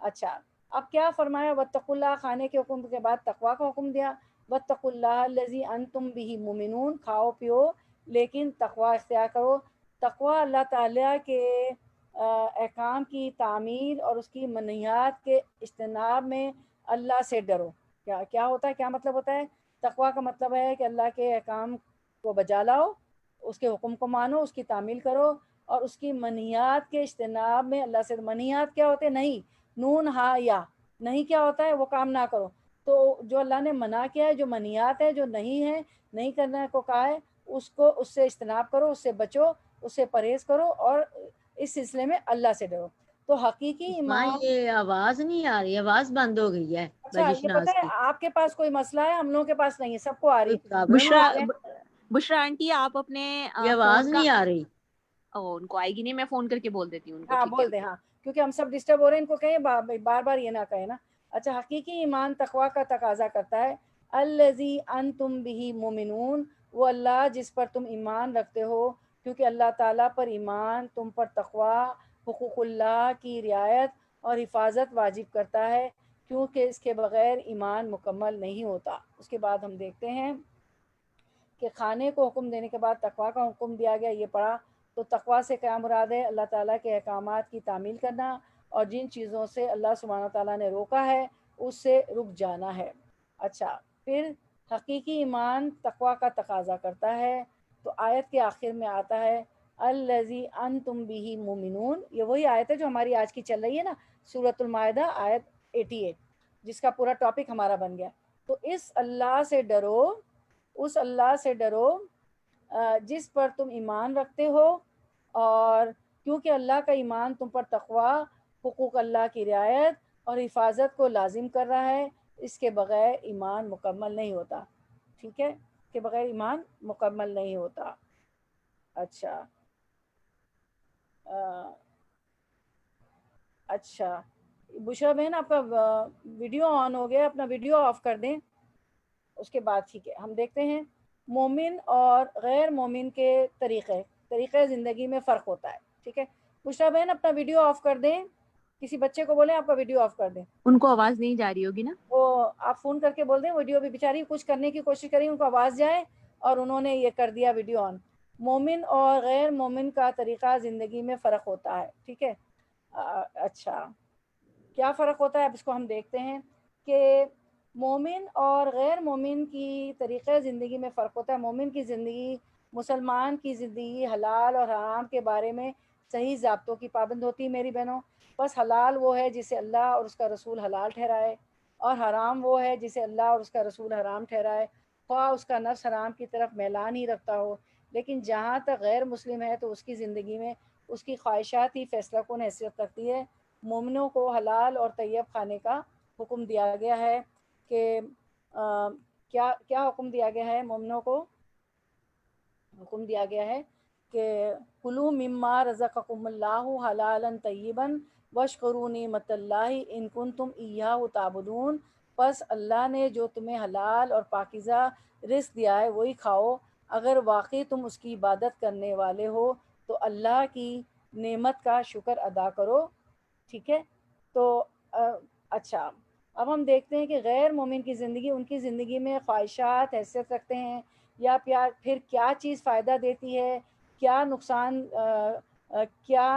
اچھا، اب کیا فرمایا؟ واتقوا اللہ، کھانے کے حکم کے بعد تقوی کا حکم دیا، واتقوا اللہ الذی انتم بہ مؤمنون، کھاؤ پیو لیکن تقوی اختیار کرو۔ تقوی اللہ تعالیٰ کے احکام کی تعمیل اور اس کی منہیات کے اجتناب میں اللہ سے ڈرو۔ کیا ہوتا ہے، کیا مطلب ہوتا ہے؟ تقوی کا مطلب ہے کہ اللہ کے احکام کو بجا لاؤ، اس کے حکم کو مانو، اس کی تعمیل کرو، اور اس کی منہیات کے اجتناب میں اللہ سے۔ منہیات کیا ہوتے ہیں؟ نہیں، نون ہا یا نہیں کیا ہوتا ہے؟ وہ کام نہ کرو۔ تو جو اللہ نے منع کیا ہے، جو منہیات ہے، جو نہیں ہے، نہیں کرنے کو کہا ہے، اس کو، اس سے اجتناب کرو، اس سے بچو، اس سے پرہیز کرو، اور اس سلسلے میں اللہ سے ڈرو۔ تو حقیقی ماں ایمان، یہ آواز نہیں آ رہی، آواز بند ہو گئی ہے اچھا بجش یہ پتہ ناز ہے کی، آپ کے پاس کوئی مسئلہ ہے، ہم لوگوں کے پاس نہیں ہے، سب کو آ رہی کوئی ہے۔ پرابلم بشرا ہو آپ نے، بشرا آنٹی آپ اپنے یہ آواز فون کا، نہیں آ رہی۔ ان کو آئے گی نہیں، میں فون کر کے بول دیتی ہوں ان کو، ہاں ٹھیک ہے؟ بول دیں، ہاں کیونکہ ہم سب ڈسٹرب ہو رہے ہیں، ان کو کہیں بار بار یہ نہ کہیں نا۔ اچھا، حقیقی ایمان تقوی کا تقاضا کرتا ہے۔ الذی انتم بہ مومنون، وہ اللہ جس پر تم ایمان رکھتے ہو، کیونکہ اللہ تعالیٰ پر ایمان تم پر تقوی، حقوق اللہ کی رعایت اور حفاظت واجب کرتا ہے، کیونکہ اس کے بغیر ایمان مکمل نہیں ہوتا۔ اس کے بعد ہم دیکھتے ہیں کہ کھانے کو حکم دینے کے بعد تقوی کا حکم دیا گیا، یہ پڑھا۔ تو تقوی سے کیا مراد ہے؟ اللہ تعالیٰ کے احکامات کی تعمیل کرنا، اور جن چیزوں سے اللہ سبحانہ تعالیٰ نے روکا ہے اس سے رک جانا ہے۔ اچھا، پھر حقیقی ایمان تقوی کا تقاضا کرتا ہے، تو آیت کے آخر میں آتا ہے الذی انتم بہ مومنون، یہ وہی آیت ہے جو ہماری آج کی چل رہی ہے نا، سورۃ المائدہ آیت 88، جس کا پورا ٹاپک ہمارا بن گیا۔ تو اس اللہ سے ڈرو، اس اللہ سے ڈرو جس پر تم ایمان رکھتے ہو، اور کیونکہ اللہ کا ایمان تم پر تقوی، حقوق اللہ کی رعایت اور حفاظت کو لازم کر رہا ہے، اس کے بغیر ایمان مکمل نہیں ہوتا، ٹھیک ہے، اس کے بغیر ایمان مکمل نہیں ہوتا۔ اچھا اچھا بشرا بہن، آپ کا ویڈیو آن ہو گیا، اپنا ویڈیو آف کر دیں، اس کے بعد ٹھیک ہے۔ ہم دیکھتے ہیں مومن اور غیر مومن کے طریقے زندگی میں فرق ہوتا ہے، ٹھیک ہے۔ بشرا بہن اپنا ویڈیو آف کر دیں، کسی بچے کو بولیں آپ کا ویڈیو آف کر دیں، ان کو آواز نہیں جا رہی ہوگی نا؟ وہ آپ فون کر کے بول دیں، ویڈیو بھی بیچاری کچھ کرنے کی کوشش کری، ان کو آواز جائے اور انہوں نے یہ کر دیا ویڈیو آن۔ مومن اور غیر مومن کا طریقہ زندگی میں فرق ہوتا ہے، ٹھیک ہے۔ اچھا، کیا فرق ہوتا ہے؟ اب اس کو ہم دیکھتے ہیں کہ مومن اور غیر مومن کی طریقہ زندگی میں فرق ہوتا ہے۔ مومن کی زندگی، مسلمان کی زندگی حلال اور حرام کے بارے میں صحیح ضابطوں کی پابند ہوتی ہے میری بہنوں۔ بس حلال وہ ہے جسے اللہ اور اس کا رسول حلال ٹھہرائے، اور حرام وہ ہے جسے اللہ اور اس کا رسول حرام ٹھہرائے، خواہ اس کا نفس حرام کی طرف میلان ہی رکھتا ہو۔ لیکن جہاں تک غیر مسلم ہے تو اس کی زندگی میں اس کی خواہشات ہی فیصلہ کن حیثیت رکھتی ہے۔ مومنوں کو حلال اور طیب کھانے کا حکم دیا گیا ہے کہ کیا حکم دیا گیا ہے؟ مومنوں کو حکم دیا گیا ہے کہ کلوا مما رزقکم اللہ حلالا طیبا وَاشْكُرُوا نِعْمَتَ اللَّهِ إِن كُنتُمْ إِيَّاهُ تَعْبُدُونَ، پس اللہ نے جو تمہیں حلال اور پاکیزہ رزق دیا ہے وہی کھاؤ اگر واقعی تم اس کی عبادت کرنے والے ہو، تو اللہ کی نعمت کا شکر ادا کرو. ٹھیک ہے. تو اچھا، اب ہم دیکھتے ہیں کہ غیر مومن کی زندگی، ان کی زندگی میں خواہشات حیثیت رکھتے ہیں یا پھر کیا چیز فائدہ دیتی ہے، کیا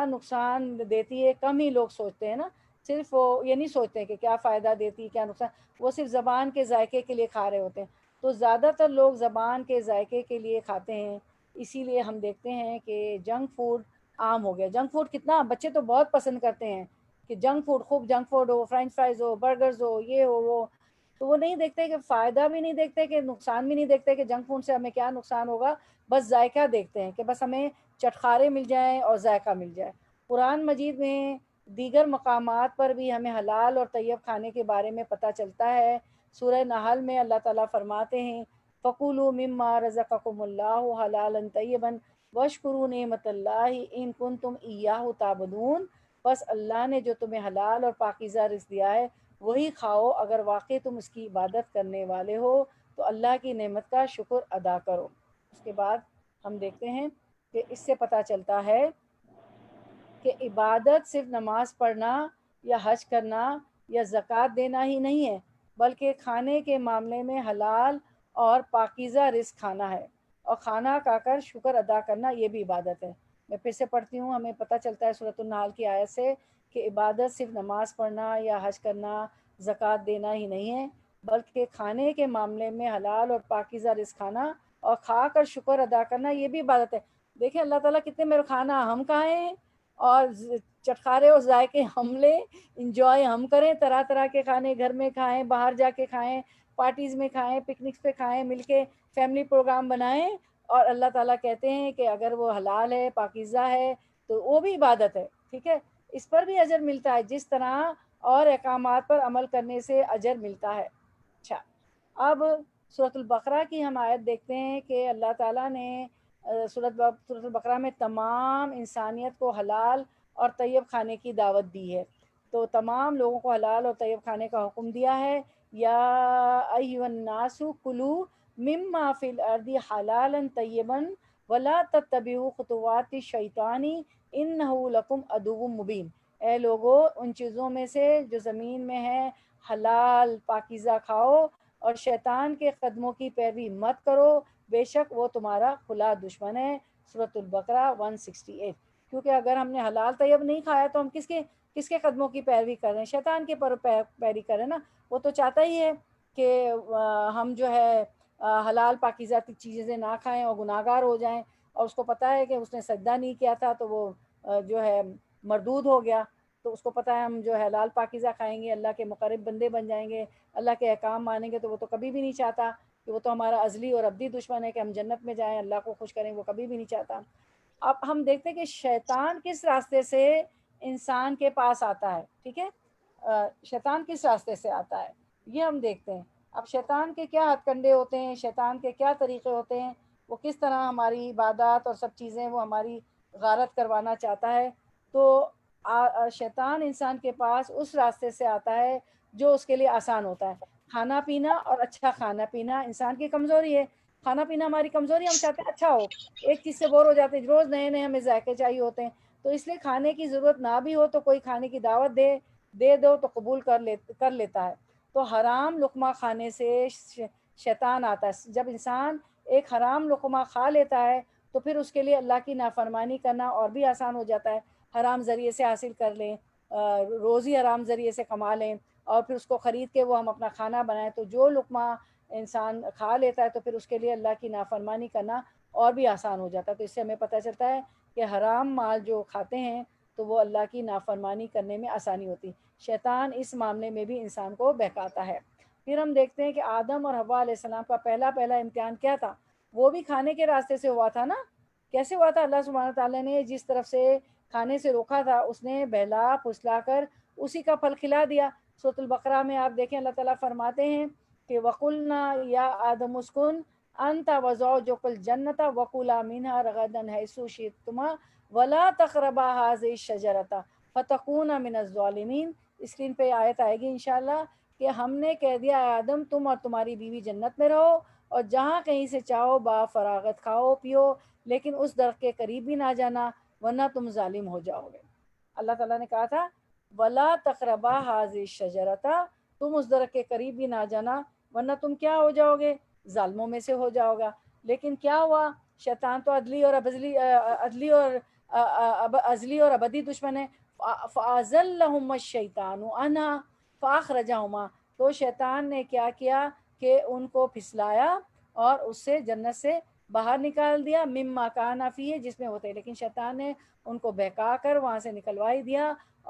نقصان دیتی ہے، کم ہی لوگ سوچتے ہیں نا. صرف وہ یہ نہیں سوچتے کہ کیا فائدہ دیتی ہے کیا نقصان، وہ صرف زبان کے ذائقے کے لیے کھا رہے ہوتے ہیں. تو زیادہ تر لوگ زبان کے ذائقے کے لیے کھاتے ہیں. اسی لیے ہم دیکھتے ہیں کہ جنک فوڈ عام ہو گیا. جنک فوڈ کتنا بچے تو بہت پسند کرتے ہیں کہ جنک فوڈ، خوب جنک فوڈ ہو، فرینچ فرائز ہو، برگرز ہو، یہ ہو وہ. تو وہ نہیں دیکھتے کہ فائدہ بھی نہیں دیکھتے کہ نقصان بھی نہیں دیکھتے کہ جنک فوڈ سے ہمیں کیا نقصان ہوگا، بس ذائقہ دیکھتے ہیں کہ بس ہمیں چٹخارے مل جائیں اور ذائقہ مل جائے. قرآن مجید میں دیگر مقامات پر بھی ہمیں حلال اور طیب کھانے کے بارے میں پتہ چلتا ہے. سورہ نحل میں اللہ تعالیٰ فرماتے ہیں فَكُلُوا مِمَّا رَزَقَكُمُ اللَّهُ حَلَالًا طَيِّبًا وَاشْكُرُوا نِعْمَتَ اللَّهِ إِن كُنتُمْ إِيَّاهُ تَعْبُدُونَ. بس اللہ نے جو تمہیں حلال اور پاکیزہ رزق دیا ہے وہی کھاؤ اگر واقعی تم اس کی عبادت کرنے والے ہو، تو اللہ کی نعمت کا شکر ادا کرو. اس کے بعد ہم دیکھتے ہیں کہ اس سے پتہ چلتا ہے کہ عبادت صرف نماز پڑھنا یا حج کرنا یا زکوٰۃ دینا ہی نہیں ہے، بلکہ کھانے کے معاملے میں حلال اور پاکیزہ رزق کھانا ہے، اور کھانا کھا کر شکر ادا کرنا یہ بھی عبادت ہے. میں پھر سے پڑھتی ہوں. ہمیں پتہ چلتا ہے سورۃ النحل کی آیت سے کہ عبادت صرف نماز پڑھنا یا حج کرنا، زکوٰۃ دینا ہی نہیں ہے، بلکہ کھانے کے معاملے میں حلال اور پاکیزہ رزق کھانا اور کھا کر شکر ادا کرنا یہ بھی عبادت ہے. دیکھیں اللہ تعالیٰ کتنے میرے کھانا ہم کھائیں اور چٹخارے اور ذائقے ہم لیں، انجوائے ہم کریں، طرح طرح کے کھانے گھر میں کھائیں، باہر جا کے کھائیں، پارٹیز میں کھائیں، پکنکس پہ کھائیں، مل کے فیملی پروگرام بنائیں. اور اللہ تعالیٰ کہتے ہیں کہ اگر وہ حلال ہے، پاکیزہ ہے، تو وہ بھی عبادت ہے. ٹھیک ہے. اس پر بھی اجر ملتا ہے جس طرح اور احکامات پر عمل کرنے سے اجر ملتا ہے. اچھا، اب سورۃ البقرہ کی ہم آیت دیکھتے ہیں کہ اللہ تعالیٰ نے سورۃ البقرہ میں تمام انسانیت کو حلال اور طیب کھانے کی دعوت دی ہے. تو تمام لوگوں کو حلال اور طیب کھانے کا حکم دیا ہے. یا ایھا الناس کلوا مما فی الارض حلالا طیبا ولا تتبعوا خطوات الشیطان انہ لکم عدو مبین. اے لوگو، ان چیزوں میں سے جو زمین میں ہے حلال پاکیزہ کھاؤ اور شیطان کے قدموں کی پیروی مت کرو، بے شک وہ تمہارا کھلا دشمن ہے. سورۃ البقرہ 168. کیونکہ اگر ہم نے حلال طیب نہیں کھایا تو ہم کس کے قدموں کی پیروی کر رہے ہیں؟ شیطان کے پیروی کر رہے ہیں نا. وہ تو چاہتا ہی ہے کہ ہم جو ہے حلال پاکیزہ چیزیں نہ کھائیں اور گناہ گار ہو جائیں. اور اس کو پتہ ہے کہ اس نے سجدہ نہیں کیا تھا تو وہ جو ہے مردود ہو گیا. تو اس کو پتہ ہے ہم جو حلال پاکیزہ کھائیں گے اللہ کے مقرب بندے بن جائیں گے، اللہ کے احکام مانیں گے. تو وہ تو کبھی بھی نہیں چاہتا، کہ وہ تو ہمارا ازلی اور ابدی دشمن ہے کہ ہم جنت میں جائیں، اللہ کو خوش کریں، وہ کبھی بھی نہیں چاہتا. اب ہم دیکھتے ہیں کہ شیطان کس راستے سے انسان کے پاس آتا ہے. ٹھیک ہے. شیطان کس راستے سے آتا ہے یہ ہم دیکھتے ہیں. اب شیطان کے کیا ہتھ کنڈے ہوتے ہیں، شیطان کے کیا طریقے ہوتے ہیں، وہ کس طرح ہماری عبادات اور سب چیزیں وہ ہماری غارت کروانا چاہتا ہے. تو شیطان انسان کے پاس اس راستے سے آتا ہے جو اس کے لیے آسان ہوتا ہے. کھانا پینا اور اچھا کھانا پینا انسان کی کمزوری ہے. کھانا پینا ہماری کمزوری، ہم چاہتے ہیں اچھا ہو، ایک چیز سے بور ہو جاتے ہیں، روز نئے نئے ہمیں ذائقے چاہیے ہوتے ہیں. تو اس لیے کھانے کی ضرورت نہ بھی ہو تو کوئی کھانے کی دعوت دے دو تو قبول کر لیتا ہے. تو حرام لقمہ کھانے سے شیطان آتا ہے. جب انسان ایک حرام لقمہ کھا لیتا ہے تو پھر اس کے لیے اللہ کی نافرمانی کرنا اور بھی آسان ہو جاتا ہے. حرام ذریعے سے حاصل کر لیں، روزی حرام ذریعے سے کما لیں اور پھر اس کو خرید کے وہ ہم اپنا کھانا بنائیں. تو جو لقمہ انسان کھا لیتا ہے تو پھر اس کے لیے اللہ کی نافرمانی کرنا اور بھی آسان ہو جاتا ہے. تو اس سے ہمیں پتہ چلتا ہے کہ حرام مال جو کھاتے ہیں تو وہ اللہ کی نافرمانی کرنے میں آسانی ہوتی. شیطان اس معاملے میں بھی انسان کو بہکاتا ہے. پھر ہم دیکھتے ہیں کہ آدم اور حوا علیہ السلام کا پہلا امتحان کیا تھا؟ وہ بھی کھانے کے راستے سے ہوا تھا نا. کیسے ہوا تھا؟ اللہ سبحانہ تعالیٰ نے جس طرف سے کھانے سے روکا تھا اس نے بہلا پھسلا کر اسی کا پھل کھلا دیا. سورۃ البقرہ میں آپ دیکھیں اللہ تعالیٰ فرماتے ہیں کہ وَقُلْنَا يَا آدَمُ اسْكُنْ أَنْتَ وَزَوْجُكَ الْجَنَّةَ وَكُلَا مِنْهَا رَغَدًا حَيْثُ شِئْتُمَا وَلَا تَقْرَبَا هَٰذِهِ الشَّجَرَةَ فتکون من الظالمین. اسکرین پہ آیت آئے گی انشاءاللہ کہ ہم نے کہہ دیا اے آدم تم اور تمہاری بیوی جنت میں رہو اور جہاں کہیں سے چاہو با فراغت کھاؤ پیو، لیکن اس درخت کے قریب بھی نہ جانا ورنہ تم ظالم ہو جاؤ گے. اللہ تعالیٰ نے کہا تھا ولا تقربا هذه الشجرۃ، تم اس درخت کے قریب بھی نہ جانا ورنہ تم کیا ہو جاؤ گے؟ ظالموں میں سے ہو جاؤ گا. لیکن کیا ہوا؟ شیطان تو ازلی اور ابدی دشمن ہے. فَأَزَلَّهُمَ الشَّيْطَانُ عَنْهَا فَأَخْرَجَهُمَا، تو شیطان نے کیا کیا کہ ان کو پھسلایا اور اس سے جنت سے باہر نکال دیا، مما کان فیہ، جس میں ہوتے، لیکن شیطان نے ان کو بہکا کر وہاں سے نکلوا ہی دیا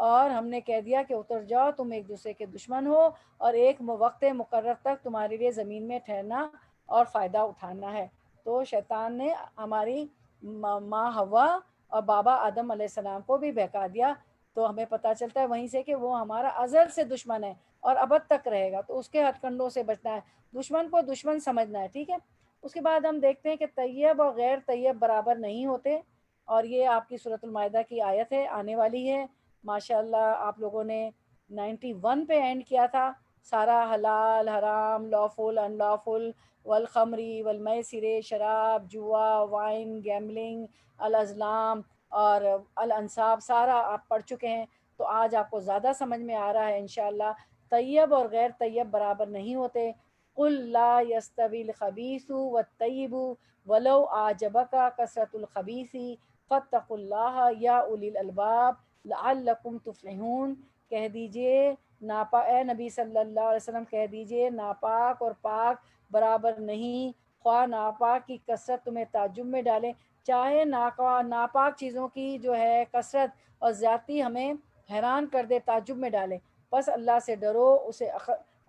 اور ہم نے کہہ دیا کہ اتر جاؤ، تم ایک دوسرے کے دشمن ہو اور ایک وقت مقرر تک تمہارے لیے زمین میں ٹھہرنا اور فائدہ اٹھانا ہے. تو شیطان نے ہماری ماں حوا اور بابا آدم علیہ السلام کو بھی بہکا دیا. تو ہمیں پتہ چلتا ہے وہیں سے کہ وہ ہمارا ازل سے دشمن ہے اور ابد تک رہے گا، تو اس کے ہتھ کنڈوں سے بچنا ہے، دشمن کو دشمن سمجھنا ہے. ٹھیک ہے. اس کے بعد ہم دیکھتے ہیں کہ طیب اور غیر طیب برابر نہیں ہوتے، اور یہ آپ کی سورۃ المائدہ کی آیت ہے، آنے والی ہے. ماشاءاللہ آپ لوگوں نے 91 پہ اینڈ کیا تھا، سارا حلال حرام لافل ان لافل والخمری والمیسر، شراب جوا وائن گیملنگ الازلام اور الانصاب، سارا آپ پڑھ چکے ہیں. تو آج آپ کو زیادہ سمجھ میں آ رہا ہے انشاءاللہ. طیب اور غیر طیب برابر نہیں ہوتے. قل لا یستوی الخبیث والطیب ولو اعجبک کثرت الخبیث فاتقوا اللہ یا اولی الالباب لعلکم تفلحون. کہہ دیجئے اے نبی صلی اللہ علیہ وسلم کہہ دیجئے ناپاک اور پاک برابر نہیں، خواہ ناپاک کی کثرت تمہیں تعجب میں ڈالے، چاہے ناپاک چیزوں کی جو ہے کثرت اور زیادتی ہمیں حیران کر دے، تعجب میں ڈالے، بس اللہ سے ڈرو اسے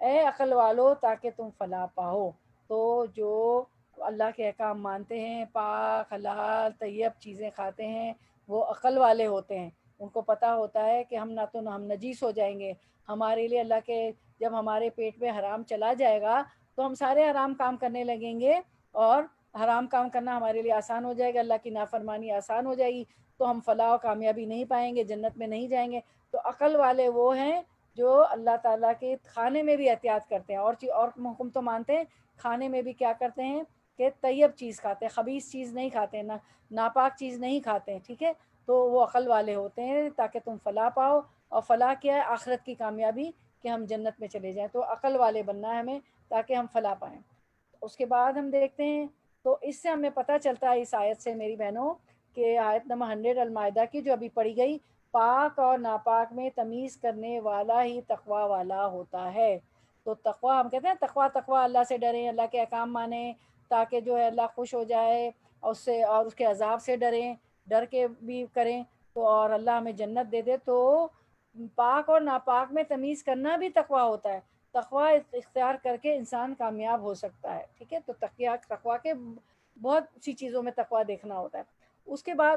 اے عقل والو تاکہ تم فلاح پاؤ. تو جو اللہ کے احکام مانتے ہیں، پاک حلال طیب چیزیں کھاتے ہیں، وہ عقل والے ہوتے ہیں. ان کو پتہ ہوتا ہے کہ ہم ہم نجیس ہو جائیں گے. ہمارے لیے اللہ کے جب ہمارے پیٹ میں حرام چلا جائے گا تو ہم سارے حرام کام کرنے لگیں گے اور حرام کام کرنا ہمارے لیے آسان ہو جائے گا، اللہ کی نافرمانی آسان ہو جائے گی، تو ہم فلاح و کامیابی نہیں پائیں گے، جنت میں نہیں جائیں گے. تو عقل والے وہ ہیں جو اللہ تعالیٰ کے کھانے میں بھی احتیاط کرتے ہیں، اور حکم تو مانتے ہیں، کھانے میں بھی کیا کرتے ہیں کہ طیب چیز کھاتے ہیں، خبیث چیز نہیں کھاتے ہیں، ناپاک چیز نہیں کھاتے ہیں. ٹھیک ہے. تو وہ عقل والے ہوتے ہیں تاکہ تم فلاح پاؤ، اور فلاح کیا ہے؟ آخرت کی کامیابی، کہ ہم جنت میں چلے جائیں. تو عقل والے بننا ہے ہمیں تاکہ ہم فلاح پائیں. اس کے بعد ہم دیکھتے ہیں تو اس سے ہمیں پتہ چلتا ہے اس آیت سے میری بہنوں کہ آیت نمبر 100 المائدہ کی جو ابھی پڑھی گئی، پاک اور ناپاک میں تمیز کرنے والا ہی تقوی والا ہوتا ہے. تو تقوی ہم کہتے ہیں تقوی اللہ سے ڈریں، اللہ کے احکام مانیں تاکہ جو ہے اللہ خوش ہو جائے، اور اس کے عذاب سے ڈریں، ڈر کے بھی کریں تو اور اللہ ہمیں جنت دے دے. تو پاک اور ناپاک میں تمیز کرنا بھی تقوی ہوتا ہے. تقوی اختیار کر کے انسان کامیاب ہو سکتا ہے. ٹھیک ہے. تو تقوی کے بہت سی چیزوں میں تقوی دیکھنا ہوتا ہے. اس کے بعد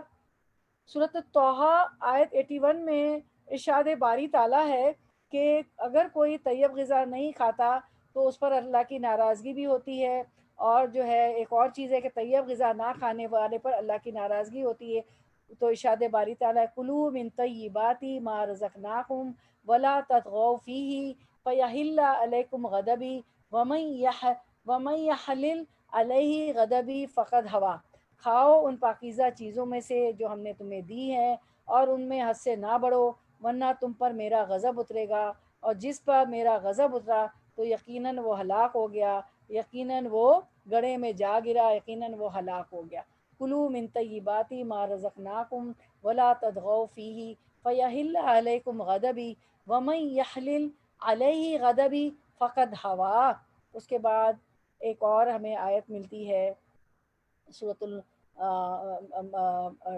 سورۃ طٰہٰ آیت 81 میں ارشاد باری تعالیٰ ہے کہ اگر کوئی طیب غذا نہیں کھاتا تو اس پر اللہ کی ناراضگی بھی ہوتی ہے، اور جو ہے ایک اور چیز ہے کہ طیب غذا نہ کھانے والے پر اللہ کی ناراضگی ہوتی ہے. تو ارشاد باری تعالیٰ کلوا من طیبات ما رزقناکم ولا تطغوا فیہ فیحل علیکم غضبی ومن یحلل علیہ غضبی فقد ہوا. کھاؤ ان پاکیزہ چیزوں میں سے جو ہم نے تمہیں دی ہیں، اور ان میں حد سے نہ بڑھو ورنہ تم پر میرا غضب اترے گا، اور جس پر میرا غضب اترا تو یقیناً وہ ہلاک ہو گیا، یقیناً وہ گڑھے میں جا گرا، یقیناً وہ ہلاک ہو گیا. کلوا من طیبات ما رزقناکم ولا تطغوا فیہ فیحل علیکم غضبی ومن یحلل علیہ غضبی فقد ہوا. اس کے بعد ایک اور ہمیں آیت ملتی ہے سورۃ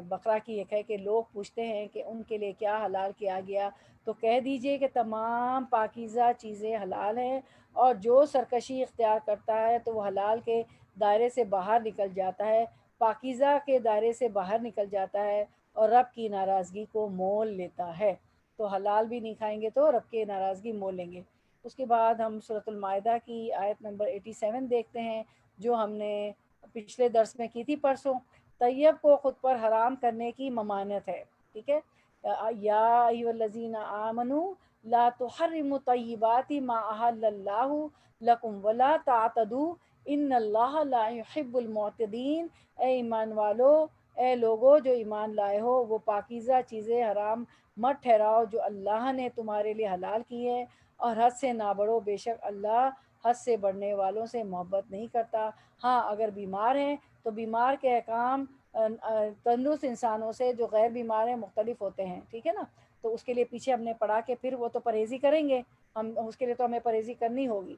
بقرہ کی، ایک ہے کہ لوگ پوچھتے ہیں کہ ان کے لیے کیا حلال کیا گیا، تو کہہ دیجئے کہ تمام پاکیزہ چیزیں حلال ہیں، اور جو سرکشی اختیار کرتا ہے تو وہ حلال کے دائرے سے باہر نکل جاتا ہے، پاکیزہ کے دائرے سے باہر نکل جاتا ہے اور رب کی ناراضگی کو مول لیتا ہے. تو حلال بھی نہیں کھائیں گے تو رب کی ناراضگی مول لیں گے. اس کے بعد ہم سورۃ المائدہ کی آیت نمبر 87 دیکھتے ہیں جو ہم نے پچھلے درس میں کی تھی پرسوں. طیب کو خود پر حرام کرنے کی ممانعت ہے. ٹھیک ہے. یا ایھا آمنو لا تحرموا طیبات ما احل اللہ لکم ولا تعتدوا ان اللہ لا یحب المعتدین. اے ایمان والو، اے لوگو جو ایمان لائے ہو، وہ پاکیزہ چیزیں حرام مت ٹھہراؤ جو اللہ نے تمہارے لیے حلال کی ہے، اور حد سے نہ بڑھو، بے شک اللہ حد سے بڑھنے والوں سے محبت نہیں کرتا. ہاں اگر بیمار ہیں تو بیمار کے احکام تندرست انسانوں سے جو غیر بیمار ہیں مختلف ہوتے ہیں، ٹھیک ہے نا. تو اس کے لیے پیچھے ہم نے پڑھا کہ پھر وہ تو پرہیزی کریں گے، ہم اس کے لیے تو ہمیں پرہیزی کرنی ہوگی.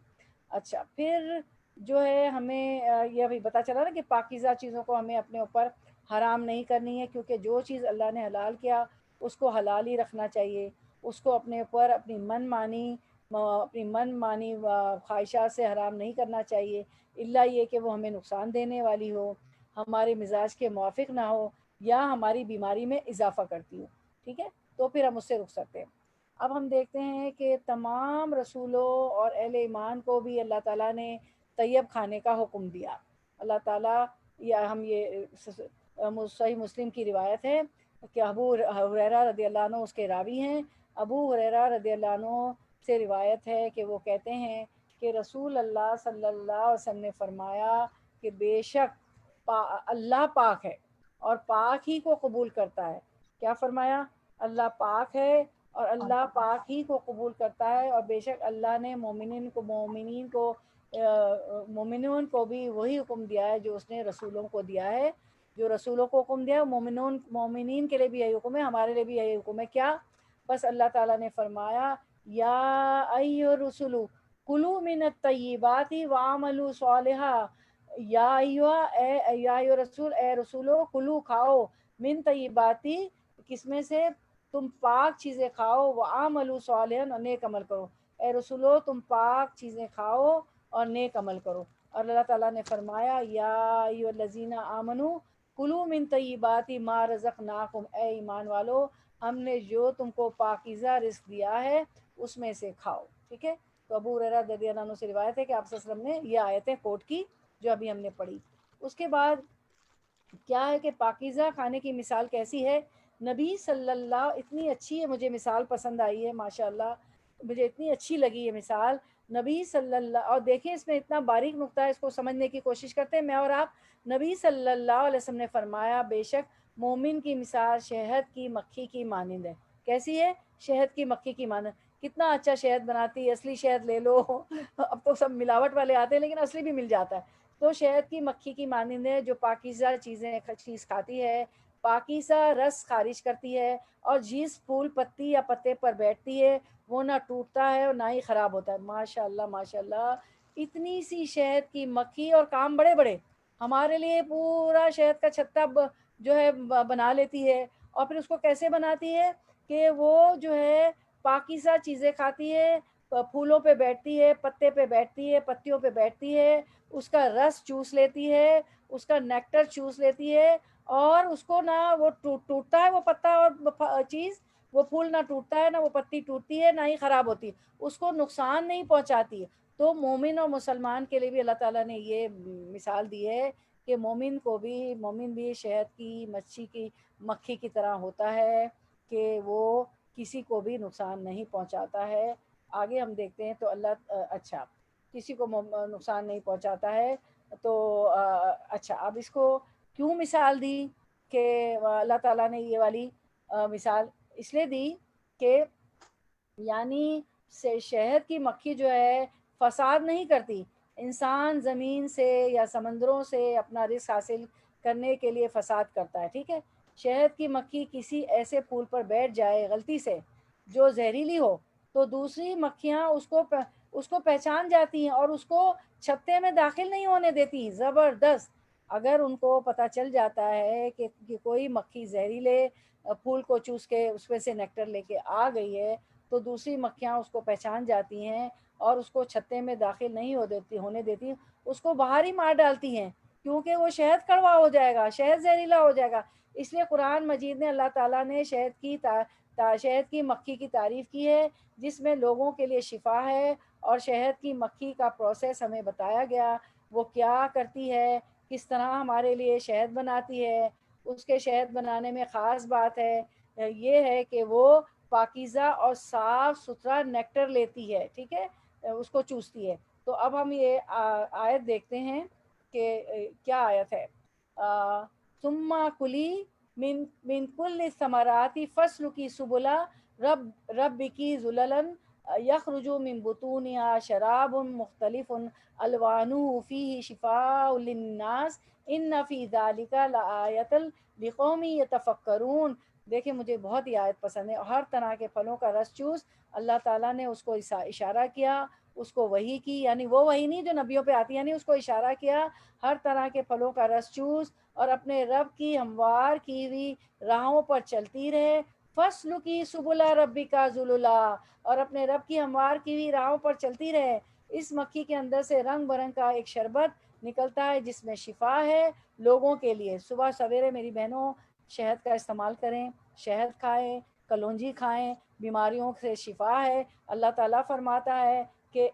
اچھا پھر جو ہے ہمیں یہ ابھی پتہ چلا نا کہ پاکیزہ چیزوں کو ہمیں اپنے اوپر حرام نہیں کرنی ہے، کیونکہ جو چیز اللہ نے حلال کیا اس کو حلال ہی رکھنا چاہیے، اس کو اپنے اوپر اپنی من مانی خواہشات سے حرام نہیں کرنا چاہیے، الا یہ کہ وہ ہمیں نقصان دینے والی ہو، ہمارے مزاج کے موافق نہ ہو، یا ہماری بیماری میں اضافہ کرتی ہو، ٹھیک ہے، تو پھر ہم اس سے رک سکتے ہیں. اب ہم دیکھتے ہیں کہ تمام رسولوں اور اہل ایمان کو بھی اللہ تعالیٰ نے طیب کھانے کا حکم دیا. اللہ تعالیٰ، یا ہم یہ صحیح مسلم کی روایت ہے کہ ابو ہریرہ رضی اللہ عنہ اس کے راوی ہیں. ابو ہریرہ رضی اللہ عنہ سے روایت ہے کہ وہ کہتے ہیں کہ رسول اللہ صلی اللہ علیہ وسلم نے فرمایا کہ بے شک اللہ پاک ہے اور پاک ہی کو قبول کرتا ہے. کیا فرمایا؟ اللہ پاک ہے اور اللہ پاک ہی کو قبول کرتا ہے، اور بے شک اللہ نے مومنین کو بھی وہی حکم دیا ہے جو اس نے رسولوں کو دیا ہے. جو رسولوں کو حکم دیا ہے مومنین کے لیے بھی یہی حکم ہے، ہمارے لیے بھی یہی حکم ہے. کیا؟ بس اللہ تعالیٰ نے فرمایا یا ایھا الرسل کلوا من الطیبات واعملوا صالحا. یا ایھا رسول، اے رسولو، کلو کھاؤ، من طیباتی کس میں سے؟ تم پاک چیزیں کھاؤ، وعملوا صالحا اور نیک عمل کرو. اے رسولو تم پاک چیزیں کھاؤ اور نیک عمل کرو. اور اللہ تعالیٰ نے فرمایا یا ایھا الذین آمنوا کلوا من طیبات ما رزقناکم. اے ایمان والو، ہم نے جو تم کو پاکیزہ رزق دیا ہے اس میں سے کھاؤ، ٹھیک ہے. تو ابو ہریرہ رضی اللہ عنہ سے روایت ہے کہ آپ صلی اللہ علیہ وسلم نے یہ آیتیں کوٹ کی جو ابھی ہم نے پڑھی. اس کے بعد کیا ہے کہ پاکیزہ کھانے کی مثال کیسی ہے؟ نبی صلی اللہ، اتنی اچھی ہے، مجھے مثال پسند آئی ہے ماشاءاللہ، مجھے اتنی اچھی لگی یہ مثال. نبی صلی اللہ، اور دیکھیں اس میں اتنا باریک نقطہ ہے، اس کو سمجھنے کی کوشش کرتے ہیں میں اور آپ. نبی صلی اللہ علیہ وسلم نے فرمایا بے شک مومن کی مثال شہد کی مکھی کی مانند ہے. کیسی ہے؟ شہد کی مکھی کی مانند. کتنا اچھا شہد بناتی ہے، اصلی شہد لے لو، اب تو سب ملاوٹ والے آتے ہیں لیکن اصلی بھی مل جاتا ہے. تو شہد کی مکھی کی مانند ہے جو پاکیزہ چیز کھاتی ہے، پاکیزہ رس خارج کرتی ہے، اور جس پھول پتی یا پتے پر بیٹھتی ہے وہ نہ ٹوٹتا ہے اور نہ ہی خراب ہوتا ہے. ماشاء اللہ ماشاء اللہ، اتنی سی شہد کی مکھی، اور کام بڑے بڑے، ہمارے لیے پورا شہد کا چھتا جو ہے بنا لیتی ہے. اور پھر اس کو کیسے بناتی ہے کہ وہ جو ہے پاکیزہ چیزیں کھاتی ہے، پھولوں پہ بیٹھتی ہے، پتے پہ بیٹھتی ہے، پتیوں پہ بیٹھتی ہے، اس کا رس چوس لیتی ہے، اس کا نیکٹر چوس لیتی ہے، اور اس کو نہ وہ ٹوٹتا ہے وہ پتا اور چیز، وہ پھول نہ ٹوٹتا ہے، نہ وہ پتی ٹوٹتی ہے، نہ ہی خراب ہوتی ہے، اس کو نقصان نہیں پہنچاتی ہے. تو مومن اور مسلمان کے لیے بھی اللہ تعالیٰ نے یہ مثال دی ہے کہ مومن بھی شہد کی مکھی کی طرح ہوتا ہے کہ وہ کسی کو بھی نقصان نہیں پہنچاتا ہے. آگے ہم دیکھتے ہیں تو اچھا کسی کو نقصان نہیں پہنچاتا ہے. تو اچھا اب اس کو کیوں مثال دی کہ اللہ تعالیٰ نے یہ والی مثال اس لیے دی کہ یعنی شہد کی مکھی جو ہے فساد نہیں کرتی. انسان زمین سے یا سمندروں سے اپنا رزق حاصل کرنے کے لیے فساد کرتا ہے، ٹھیک ہے. شہد کی مکھی کسی ایسے پھول پر بیٹھ جائے غلطی سے جو زہریلی ہو تو دوسری مکھیاں اس کو پہچان جاتی ہیں اور اس کو چھتے میں داخل نہیں ہونے دیتی. زبردست. اگر ان کو پتہ چل جاتا ہے کہ کوئی مکھی زہریلے پھول کو چوس کے اس میں سے نیکٹر لے کے آ گئی ہے تو دوسری مکھیاں اس کو پہچان جاتی ہیں اور اس کو چھتے میں داخل نہیں ہونے دیتی، اس کو باہر ہی مار ڈالتی ہیں، کیونکہ وہ شہد کڑوا ہو جائے گا، شہد زہریلا ہو جائے گا. اس لیے قرآن مجید نے اللہ تعالیٰ نے شہد کی مکھی کی تعریف کی ہے جس میں لوگوں کے لیے شفا ہے. اور شہد کی مکھی کا پروسیس ہمیں بتایا گیا، وہ کیا کرتی ہے، کس طرح ہمارے لیے شہد بناتی ہے. اس کے شہد بنانے میں خاص بات ہے یہ ہے کہ وہ پاکیزہ اور صاف ستھرا نیکٹر لیتی ہے، ٹھیک ہے، اس کو چوستی ہے۔ تو اب ہم یہ آیت دیکھتے ہیں کہ کیا آیت ہے، ثم کلی من کل ثمرات فسلکی سبلا ربکی ذللا یخرج من بطونها شراب مختلف الوانه فیہ شفاء للناس ان فی ذلک لآیۃ لقوم یتفکرون۔ دیکھیں مجھے بہت ہی آیت پسند ہے، ہر طرح کے پھلوں کا رس چوس، اللہ تعالیٰ نے اس کو اشارہ کیا، اس کو وحی کی، یعنی وہ وحی نہیں جو نبیوں پہ آتی، یعنی اس کو اشارہ کیا ہر طرح کے پھلوں کا رس چوس اور اپنے رب کی ہموار کی ہوئی راہوں پر چلتی رہے، فصل کی سبلا ربی کا ذللا، اور اپنے رب کی ہموار کی ہوئی راہوں پر چلتی رہے۔ اس مکھی کے اندر سے رنگ برنگ کا ایک شربت نکلتا ہے جس میں شفا ہے لوگوں کے لیے۔ صبح سویرے میری بہنوں شہد کا استعمال کریں، شہد کھائیں، کلونجی کھائیں، بیماریوں سے شفا ہے۔ اللہ تعالیٰ فرماتا ہے کہ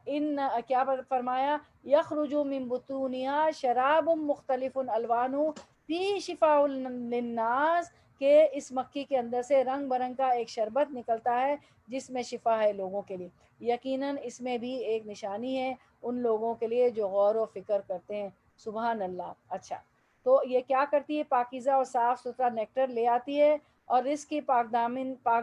کیا فرمایا، یخرج من بطونها شراب مختلف الوانہ فی شفاء للناس، کہ اس مکھی کے اندر سے رنگ برنگ کا ایک شربت نکلتا ہے جس میں شفا ہے لوگوں کے لیے۔ یقیناً اس میں بھی ایک نشانی ہے ان لوگوں کے لیے جو غور و فکر کرتے ہیں۔ سبحان اللہ۔ اچھا، تو یہ کیا کرتی ہے، پاکیزہ اور صاف ستھرا نیکٹر لے آتی ہے، اور اس کی پاک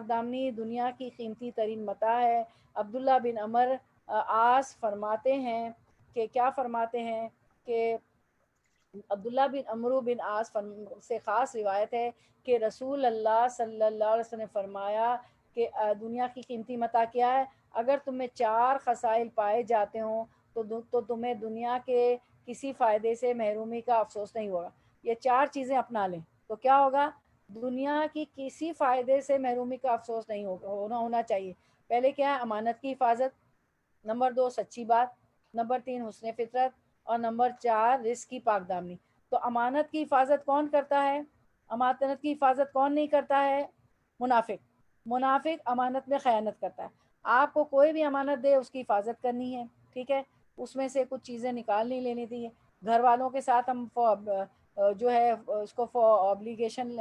دامنی دنیا کی قیمتی ترین متاع ہے۔ عبداللہ بن عمر عاص فرماتے ہیں کہ کیا فرماتے ہیں کہ عبداللہ بن عمرو بن عاص سے خاص روایت ہے کہ رسول اللہ صلی اللہ علیہ وسلم نے فرمایا کہ دنیا کی قیمتی متاع کیا ہے، اگر تمہیں 4 خصائل پائے جاتے ہوں تو تمہیں دنیا کے کسی فائدے سے محرومی کا افسوس نہیں ہوگا۔ یہ 4 چیزیں اپنا لیں تو کیا ہوگا، دنیا کی کسی فائدے سے محرومی کا افسوس نہیں ہونا چاہیے۔ پہلے کیا ہے، امانت کی حفاظت، نمبر 2 سچی بات، نمبر 3 حسن فطرت، اور نمبر 4 رزق کی پاک دامنی۔ تو امانت کی حفاظت کون کرتا ہے، امانت کی حفاظت کون نہیں کرتا ہے، منافق امانت میں خیانت کرتا ہے۔ آپ کو کوئی بھی امانت دے اس کی حفاظت کرنی ہے، ٹھیک ہے، اس میں سے کچھ چیزیں نکال نہیں لینی تھی۔ گھر والوں کے ساتھ ہم جو ہے اس کو اوبلیگیشن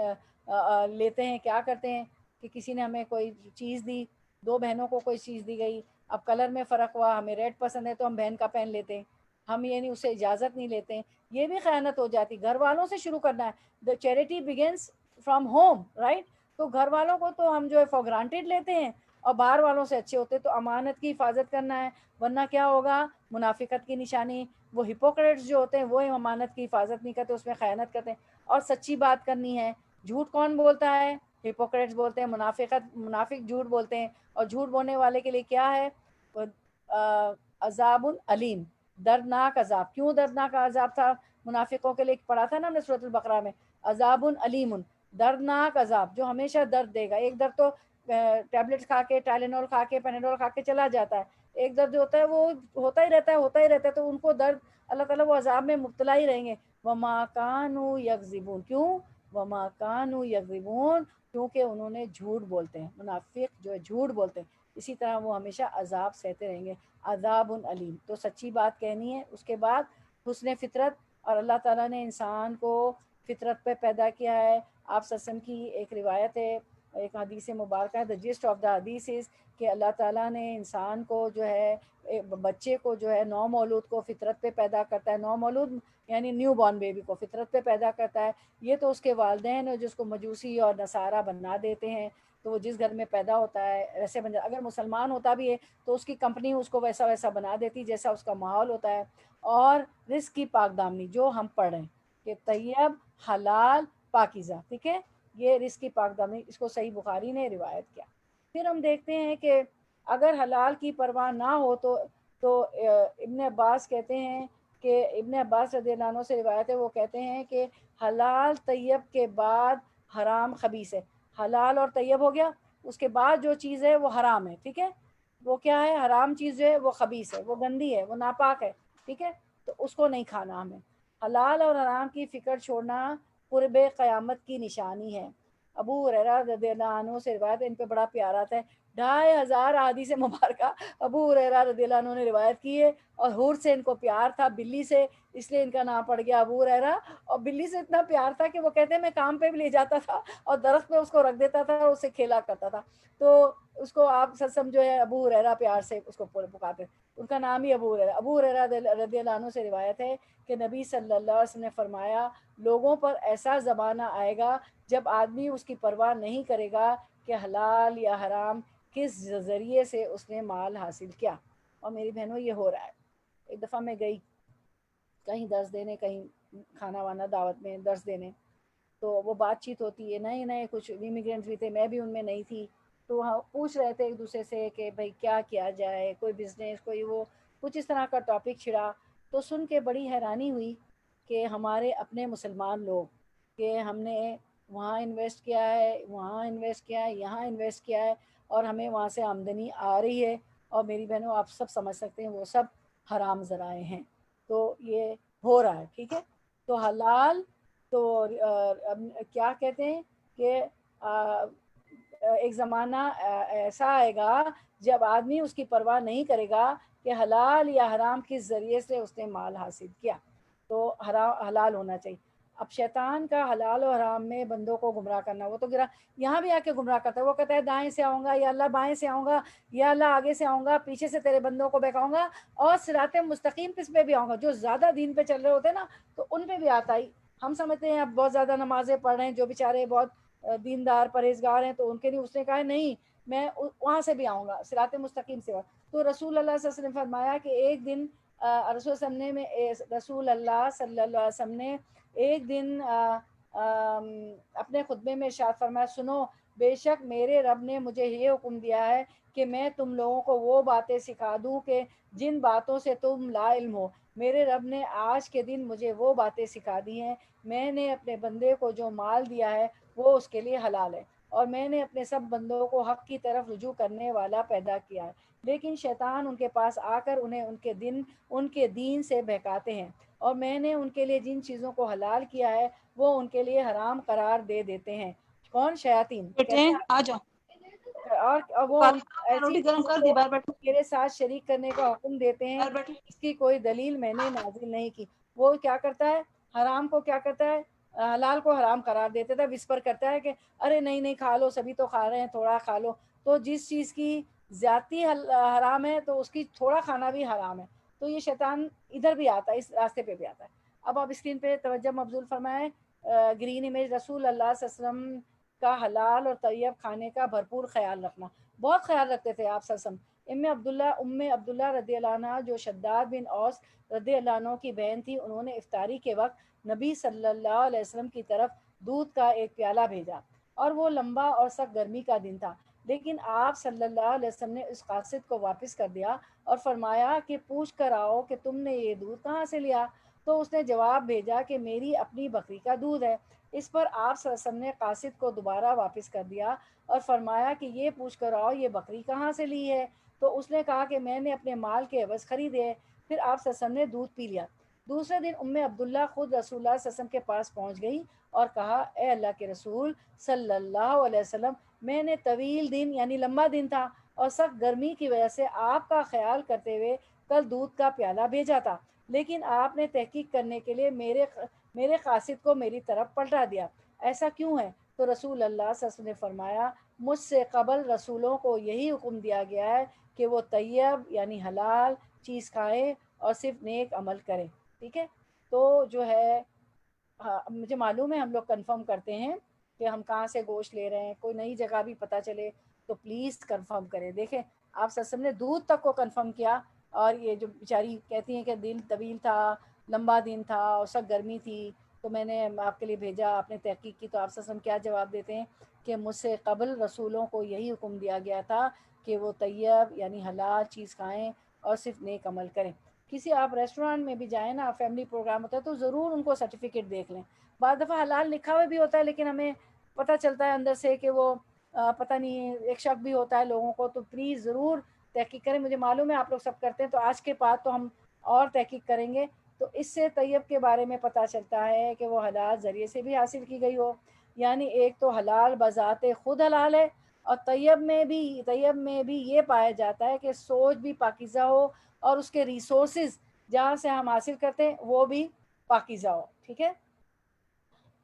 لیتے ہیں، کیا کرتے ہیں کہ کسی نے ہمیں کوئی چیز دی، 2 بہنوں کو کوئی چیز دی گئی، اب کلر میں فرق ہوا، ہمیں ریڈ پسند ہے تو ہم بہن کا پہن لیتے ہیں، ہم یہ نہیں، اسے اجازت نہیں لیتے ہیں، یہ بھی خیانت ہو جاتی۔ گھر والوں سے شروع کرنا ہے، the charity begins from home, right? تو گھر والوں کو تو ہم جو ہے فار گرانٹیڈ لیتے ہیں اور باہر والوں سے اچھے ہوتے، تو امانت کی حفاظت کرنا ہے، ورنہ کیا ہوگا، منافقت کی نشانی۔ وہ ہپوکریٹس جو ہوتے ہیں وہ امانت کی حفاظت نہیں کرتے، اس میں خیانت کرتے ہیں۔ اور سچی بات کرنی ہے، جھوٹ کون بولتا ہے، ہپوکریٹس بولتے ہیں، منافق جھوٹ بولتے ہیں، اور جھوٹ بولنے والے کے لیے کیا ہے، عذاب علیم، دردناک عذاب۔ کیوں دردناک عذاب تھا منافقوں کے لیے، پڑھا تھا نا ہم نے سورۃ البقرہ میں، عذاب علیم، دردناک عذاب جو ہمیشہ درد دے گا۔ ایک درد تو ٹیبلٹس کھا کے، ٹائلینول کھا کے، پیناڈول کھا کے چلا جاتا ہے، ایک درد جو ہوتا ہے وہ ہوتا ہی رہتا ہے، تو ان کو درد، اللہ تعالیٰ وہ عذاب میں مبتلا ہی رہیں گے۔ وما کانوا یکذبون، کیوں، وما کانوا یکذبون، کیونکہ انہوں نے جھوٹ بولتے ہیں، منافق جو ہے جھوٹ بولتے ہیں، اسی طرح وہ ہمیشہ عذاب سہتے رہیں گے، عذاب علیم۔ تو سچی بات کہنی ہے۔ اس کے بعد حسن فطرت، اور اللہ تعالیٰ نے انسان کو فطرت پہ پیدا کیا ہے۔ آپ سسم کی ایک روایت ہے، ایک حدیث مبارکہ ہے، دا جسٹ آف دا حدیث از کہ اللہ تعالیٰ نے انسان کو جو ہے، بچے کو جو ہے، نو مولود کو فطرت پہ پیدا کرتا ہے، نو مولود یعنی نیو بورن بیبی کو فطرت پہ پیدا کرتا ہے۔ یہ تو اس کے والدین جس کو مجوسی اور نصارہ بنا دیتے ہیں، تو وہ جس گھر میں پیدا ہوتا ہے ویسے بن جاتا۔ اگر مسلمان ہوتا بھی ہے تو اس کی کمپنی اس کو ویسا بنا دیتی جیسا اس کا ماحول ہوتا ہے۔ اور رزق کی پاک دامنی جو ہم پڑھ رہے ہیں کہ طیب، حلال، پاکیزہ، ٹھیک ہے، یہ رزق کی پاک دامنی، اس کو صحیح بخاری نے روایت کیا۔ پھر ہم دیکھتے ہیں کہ اگر حلال کی پرواہ نہ ہو تو ابن عباس کہتے ہیں کہ ابن عباس رضی اللہ عنہ سے روایت ہے، وہ کہتے ہیں کہ حلال طیب کے بعد حرام خبیث ہے۔ حلال اور طیب ہو گیا، اس کے بعد جو چیز ہے وہ حرام ہے، ٹھیک ہے، وہ کیا ہے، حرام چیز جو ہے وہ خبیث ہے، وہ گندی ہے، وہ ناپاک ہے، ٹھیک ہے، تو اس کو نہیں کھانا ہمیں۔ حلال اور حرام کی فکر چھوڑنا قرب قیامت کی نشانی ہے۔ ابو ہریرہ رضی اللہ عنہ سے روایت ہے، ان پہ بڑا پیار آتا ہے، 2500 احادیث مبارکہ ابو ہریرہ رضی اللہ عنہ نے روایت کی ہے، اور حور سے ان کو پیار تھا، بلی سے، اس لیے ان کا نام پڑ گیا ابو ہریرہ. اور بلی سے اتنا پیار تھا کہ وہ کہتے ہیں میں کام پہ بھی لے جاتا تھا اور درخت پہ اس کو رکھ دیتا تھا اور اس سے کھیلا کرتا تھا. تو اس کو آپ سسم جو ہے ابو ہریرہ پیار سے اس کو پکارتے، ان کا نام ہی ابو ہریرہ. ابو ہریرہ رضی اللہ عنہ سے روایت ہے کہ نبی صلی اللہ علیہ وسلم نے فرمایا لوگوں پر ایسا زمانہ آئے گا جب آدمی اس کی پرواہ نہیں کرے گا کہ حلال یا حرام کس ذریعے سے اس نے مال حاصل کیا. اور میری بہنوں یہ ہو رہا ہے. ایک دفعہ میں گئی کہیں درس دینے، کہیں کھانا وانا دعوت میں درس دینے، تو وہ بات چیت ہوتی ہے، نئے نئے کچھ امیگرینٹس بھی تھے، میں بھی ان میں نہیں تھی، تو ہاں پوچھ رہے تھے ایک دوسرے سے کہ بھئی کیا کیا جائے، کوئی بزنس، کوئی وہ کچھ اس طرح کا ٹاپک چھڑا. تو سن کے بڑی حیرانی ہوئی کہ ہمارے اپنے مسلمان لوگ کہ ہم نے وہاں انویسٹ کیا ہے، وہاں انویسٹ کیا ہے، یہاں انویسٹ کیا ہے، اور ہمیں وہاں سے آمدنی آ رہی ہے. اور میری بہنوں آپ سب سمجھ سکتے ہیں وہ سب حرام ذرائع ہیں. تو یہ ہو رہا ہے. ٹھیک ہے. تو حلال تو کیا کہتے ہیں کہ ایک زمانہ ایسا آئے گا جب آدمی اس کی پرواہ نہیں کرے گا کہ حلال یا حرام کس ذریعے سے اس نے مال حاصل کیا. تو حلال ہونا چاہیے. اب شیطان کا حلال و حرام میں بندوں کو گمراہ کرنا، وہ تو یہاں بھی آ کے گمراہ کرتا ہے. وہ کہتا ہے دائیں سے آؤں گا یا اللہ بائیں سے آؤں گا یا اللہ آگے سے آؤں گا، پیچھے سے تیرے بندوں کو بہکاؤں گا، اور صراط مستقیم کس پہ بھی آؤں گا. جو زیادہ دین پہ چل رہے ہوتے ہیں نا تو ان پہ بھی آتا ہی. ہم سمجھتے ہیں اب بہت زیادہ نمازیں پڑھ رہے ہیں جو بیچارے بہت دیندار پرہیزگار ہیں تو ان کے لیے اس نے کہا نہیں میں وہاں سے بھی آؤں گا، صراط مستقیم سے. تو رسول اللہ صلی اللہ علیہ وسلم نے فرمایا کہ ایک دن رسول اللہ صلی اللہ علیہ وسلم نے ایک دن اپنے خطبے میں ارشاد فرمایا سنو، بے شک میرے رب نے مجھے یہ حکم دیا ہے کہ میں تم لوگوں کو وہ باتیں سکھا دوں کہ جن باتوں سے تم لا علم ہو. میرے رب نے آج کے دن مجھے وہ باتیں سکھا دی ہیں. میں نے اپنے بندے کو جو مال دیا ہے وہ اس کے لیے حلال ہے، اور میں نے اپنے سب بندوں کو حق کی طرف رجوع کرنے والا پیدا کیا ہے. لیکن شیطان ان کے پاس آ کر انہیں ان کے دین سے بہکاتے ہیں، اور میں نے ان کے لیے جن چیزوں کو حلال کیا ہے وہ ان کے لیے حرام قرار دے دیتے ہیں. کون؟ شیاطین. بیٹے کہتے ہیں آ جاؤ، اور وہ ان ایسی روٹی گرم چیزوں کر دی، کو باہر بیٹھو، میرے ساتھ شریک کرنے کا حکم دیتے ہیں باہر بیٹھو. اس کی کوئی دلیل میں نے نازل نہیں کی. وہ کیا کرتا ہے؟ حرام کو کیا کرتا ہے؟ حلال کو حرام قرار دیتا تھا. وسپر کرتا ہے کہ ارے نہیں نہیں کھا لو، سبھی تو کھا رہے ہیں، تھوڑا کھا لو. تو جس چیز کی زیادتی حرام ہے تو اس کی تھوڑا کھانا بھی حرام ہے. تو یہ شیطان ادھر بھی آتا ہے، اس راستے پہ بھی آتا ہے. اب آپ اسکرین پہ توجہ مبذول فرمائیں. گرین امیج رسول اللہ صلی اللہ علیہ وسلم کا حلال اور طیب کھانے کا بھرپور خیال رکھنا. بہت خیال رکھتے تھے آپ صلی اللہ علیہ وسلم. ام عبداللہ رضی اللہ عنہ جو شداد بن اوس رضی اللہ عنہ کی بہن تھی، انہوں نے افطاری کے وقت نبی صلی اللہ علیہ وسلم کی طرف دودھ کا ایک پیالہ بھیجا، اور وہ لمبا اور سخت گرمی کا دن تھا. لیکن آپ صلی اللہ علیہ وسلم نے اس قاصد کو واپس کر دیا اور فرمایا کہ پوچھ کر آؤ کہ تم نے یہ دودھ کہاں سے لیا. تو اس نے جواب بھیجا کہ میری اپنی بکری کا دودھ ہے. اس پر آپ صلی اللہ علیہ وسلم نے قاصد کو دوبارہ واپس کر دیا اور فرمایا کہ یہ پوچھ کر آؤ یہ بکری کہاں سے لی ہے. تو اس نے کہا کہ میں نے اپنے مال کے عوض خریدے ہے. پھر آپ صلی اللہ علیہ وسلم نے دودھ پی لیا. دوسرے دن ام عبداللہ خود رسول اللہ صلی اللہ علیہ وسلم کے پاس پہنچ گئی اور کہا اے اللہ کے رسول صلی اللہ علیہ وسلم، میں نے طویل دن یعنی لمبا دن تھا اور سخت گرمی کی وجہ سے آپ کا خیال کرتے ہوئے کل دودھ کا پیالہ بھیجا تھا، لیکن آپ نے تحقیق کرنے کے لیے میرے قاصد کو میری طرف پلٹا دیا. ایسا کیوں ہے؟ تو رسول اللہ صلی اللہ علیہ وسلم نے فرمایا مجھ سے قبل رسولوں کو یہی حکم دیا گیا ہے کہ وہ طیب یعنی حلال چیز کھائیں اور صرف نیک عمل کریں. ٹھیک ہے. تو جو ہے مجھے معلوم ہے ہم لوگ کنفرم کرتے ہیں کہ ہم کہاں سے گوشت لے رہے ہیں. کوئی نئی جگہ بھی پتہ چلے تو پلیز کنفرم کریں. دیکھیں آپ صلی اللہ علیہ وسلم نے دودھ تک کو کنفرم کیا، اور یہ جو بیچاری کہتی ہیں کہ دن طویل تھا، لمبا دن تھا اور سخت گرمی تھی تو میں نے آپ کے لیے بھیجا، آپ نے تحقیق کی. تو آپ صلی اللہ علیہ وسلم کیا جواب دیتے ہیں کہ مجھ سے قبل رسولوں کو یہی حکم دیا گیا تھا کہ وہ طیب یعنی حلال چیز کھائیں اور صرف نیک عمل کریں. کسی آپ ریسٹورینٹ میں بھی جائیں نا، فیملی پروگرام ہوتا ہے تو ضرور ان کو سرٹیفکیٹ دیکھ لیں. بعض دفعہ حلال لکھا ہوا بھی ہوتا ہے لیکن ہمیں پتہ چلتا ہے اندر سے کہ وہ پتہ نہیں ایک شک بھی ہوتا ہے لوگوں کو. تو پلیز ضرور تحقیق کریں. مجھے معلوم ہے آپ لوگ سب کرتے ہیں، تو آج کے بعد تو ہم اور تحقیق کریں گے. تو اس سے طیب کے بارے میں پتہ چلتا ہے کہ وہ حلال ذریعے سے بھی حاصل کی گئی ہو، یعنی ایک تو حلال بذات خود حلال ہے، اور طیب میں بھی یہ پایا جاتا ہے کہ سوچ بھی پاکیزہ ہو اور اس کے ریسورسز جہاں سے ہم حاصل کرتے ہیں وہ بھی پاکیزہ ہو. ٹھیک ہے.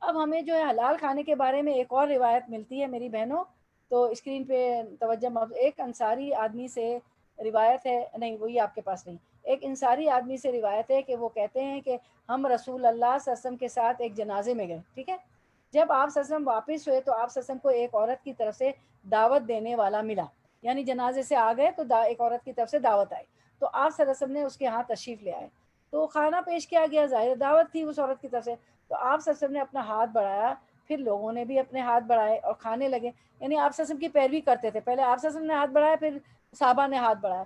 اب ہمیں جو ہے حلال کھانے کے بارے میں ایک اور روایت ملتی ہے میری بہنوں, تو اسکرین پہ توجہ. ایک انصاری آدمی سے روایت ہے, نہیں وہی آپ کے پاس نہیں, ایک انصاری آدمی سے روایت ہے کہ وہ کہتے ہیں کہ ہم رسول اللہ صلی اللہ علیہ وسلم کے ساتھ ایک جنازے میں گئے. ٹھیک ہے. جب آپ صلی اللہ علیہ وسلم واپس ہوئے تو آپ صلی اللہ علیہ وسلم کو ایک عورت کی طرف سے دعوت دینے والا ملا, یعنی جنازے سے آ گئے تو ایک عورت کی طرف سے دعوت آئی, تو آپ صلی اللہ علیہ وسلم نے اس کے ہاں تشریف لے آئے, تو کھانا پیش کیا گیا, ظاہر دعوت تھی اس عورت کی طرف سے, تو آپ صلی اللہ علیہ وسلم نے اپنا ہاتھ بڑھایا, پھر لوگوں نے بھی اپنے ہاتھ بڑھائے اور کھانے لگے, یعنی آپ صلی اللہ علیہ وسلم کی پیروی کرتے تھے. پہلے آپ صلی اللہ علیہ وسلم نے ہاتھ بڑھایا, پھر صحابہ نے ہاتھ بڑھایا.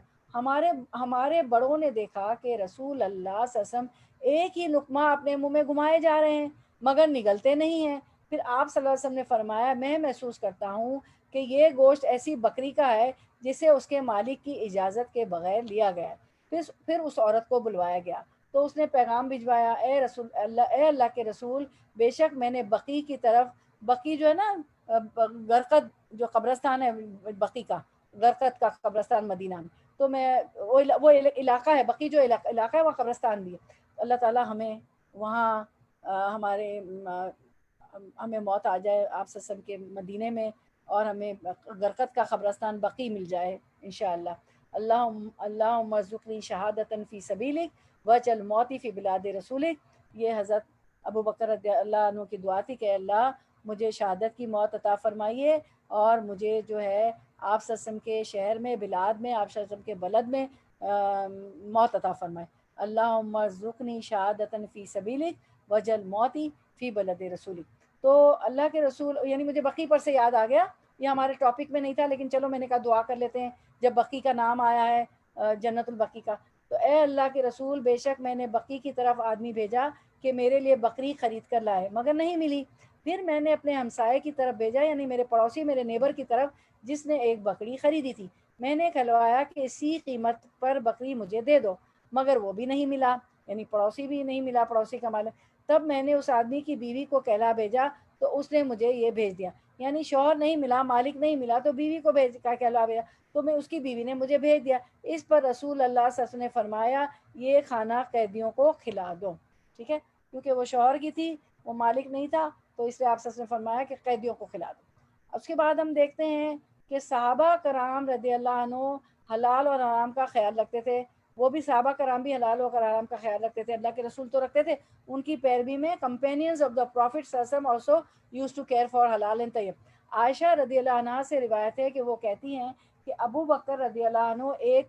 ہمارے بڑوں نے دیکھا کہ رسول اللہ صلی اللہ علیہ وسلم ایک ہی لقمہ اپنے منہ میں گھمائے جا رہے ہیں مگر نگلتے نہیں ہیں. پھر آپ صلی اللہ علیہ وسلم نے فرمایا میں محسوس کرتا ہوں کہ یہ گوشت ایسی بکری کا ہے جسے اس کے مالک کی اجازت کے بغیر لیا گیا. پھر اس عورت کو بلوایا گیا تو اس نے پیغام بھجوایا, اے اللہ کے رسول, بے شک میں نے بقی کی طرف, بقی جو ہے نا غرقد جو قبرستان ہے بقی کا, غرقد کا قبرستان مدینہ میں, تو میں وہ علاقہ ہے بقی جو علاقہ ہے وہ قبرستان بھی ہے. اللہ تعالی ہمیں وہاں ہمیں موت آ جائے آپ صلی اللہ علیہ وسلم کے مدینے میں, اور ہمیں غرقد کا قبرستان بقی مل جائے انشاءاللہ. اللہم ارزقنی شہادتا فی سبیلک واجعل موتی فی بلاد رسولک. یہ حضرت ابو بکر رضی اللہ عنہ کی دعا تھی کہ اللہ مجھے شہادت کی موت عطا فرمائیے اور مجھے جو ہے آپ صلی اللہ علیہ وسلم کے شہر میں, بلاد میں, آپ صلی اللہ علیہ وسلم کے بلد میں موت عطا فرمائے. اللہم ارزقنی شہادتا فی سبیلک واجعل موتی فی بلد رسولک. تو اللہ کے رسول, یعنی مجھے بقی پر سے یاد آ گیا, یہ ہمارے ٹاپک میں نہیں تھا لیکن چلو میں نے کہا دعا کر لیتے ہیں جب بقی کا نام آیا ہے جنت البقی کا. تو اے اللہ کے رسول, بے شک میں نے بقی کی طرف آدمی بھیجا کہ میرے لیے بکری خرید کر لائے مگر نہیں ملی. پھر میں نے اپنے ہمسائے کی طرف بھیجا, یعنی میرے پڑوسی, میرے نیبر کی طرف, جس نے ایک بکری خریدی تھی. میں نے کہلوایا کہ اسی قیمت پر بکری مجھے دے دو, مگر وہ بھی نہیں ملا, یعنی پڑوسی بھی نہیں ملا, پڑوسی کا مال. تب میں نے اس آدمی کی بیوی کو کہلا بھیجا تو اس نے مجھے یہ بھیج دیا, یعنی شوہر نہیں ملا, مالک نہیں ملا, تو بیوی کو کہلا بھیجا, تو میں اس کی بیوی نے مجھے بھیج دیا. اس پر رسول اللہ صلی اللہ علیہ وسلم نے فرمایا یہ کھانا قیدیوں کو کھلا دو. ٹھیک ہے, کیونکہ وہ شوہر کی تھی, وہ مالک نہیں تھا, تو اس لیے آپ صلی اللہ علیہ وسلم نے فرمایا کہ قیدیوں کو کھلا دو. اس کے بعد ہم دیکھتے ہیں کہ صحابہ کرام رضی اللہ عنہ حلال اور حرام کا خیال رکھتے تھے. وہ بھی صحابہ کرام بھی حلال اور حرام کا خیال رکھتے تھے, اللہ کے رسول تو رکھتے تھے, ان کی پیروی میں companions of the Prophet صلی اللہ علیہ وسلم also used to care for halal and طیب. عائشہ رضی اللہ عنہ سے روایت ہے کہ وہ کہتی ہیں کہ ابو بکر رضی اللہ عنہ ایک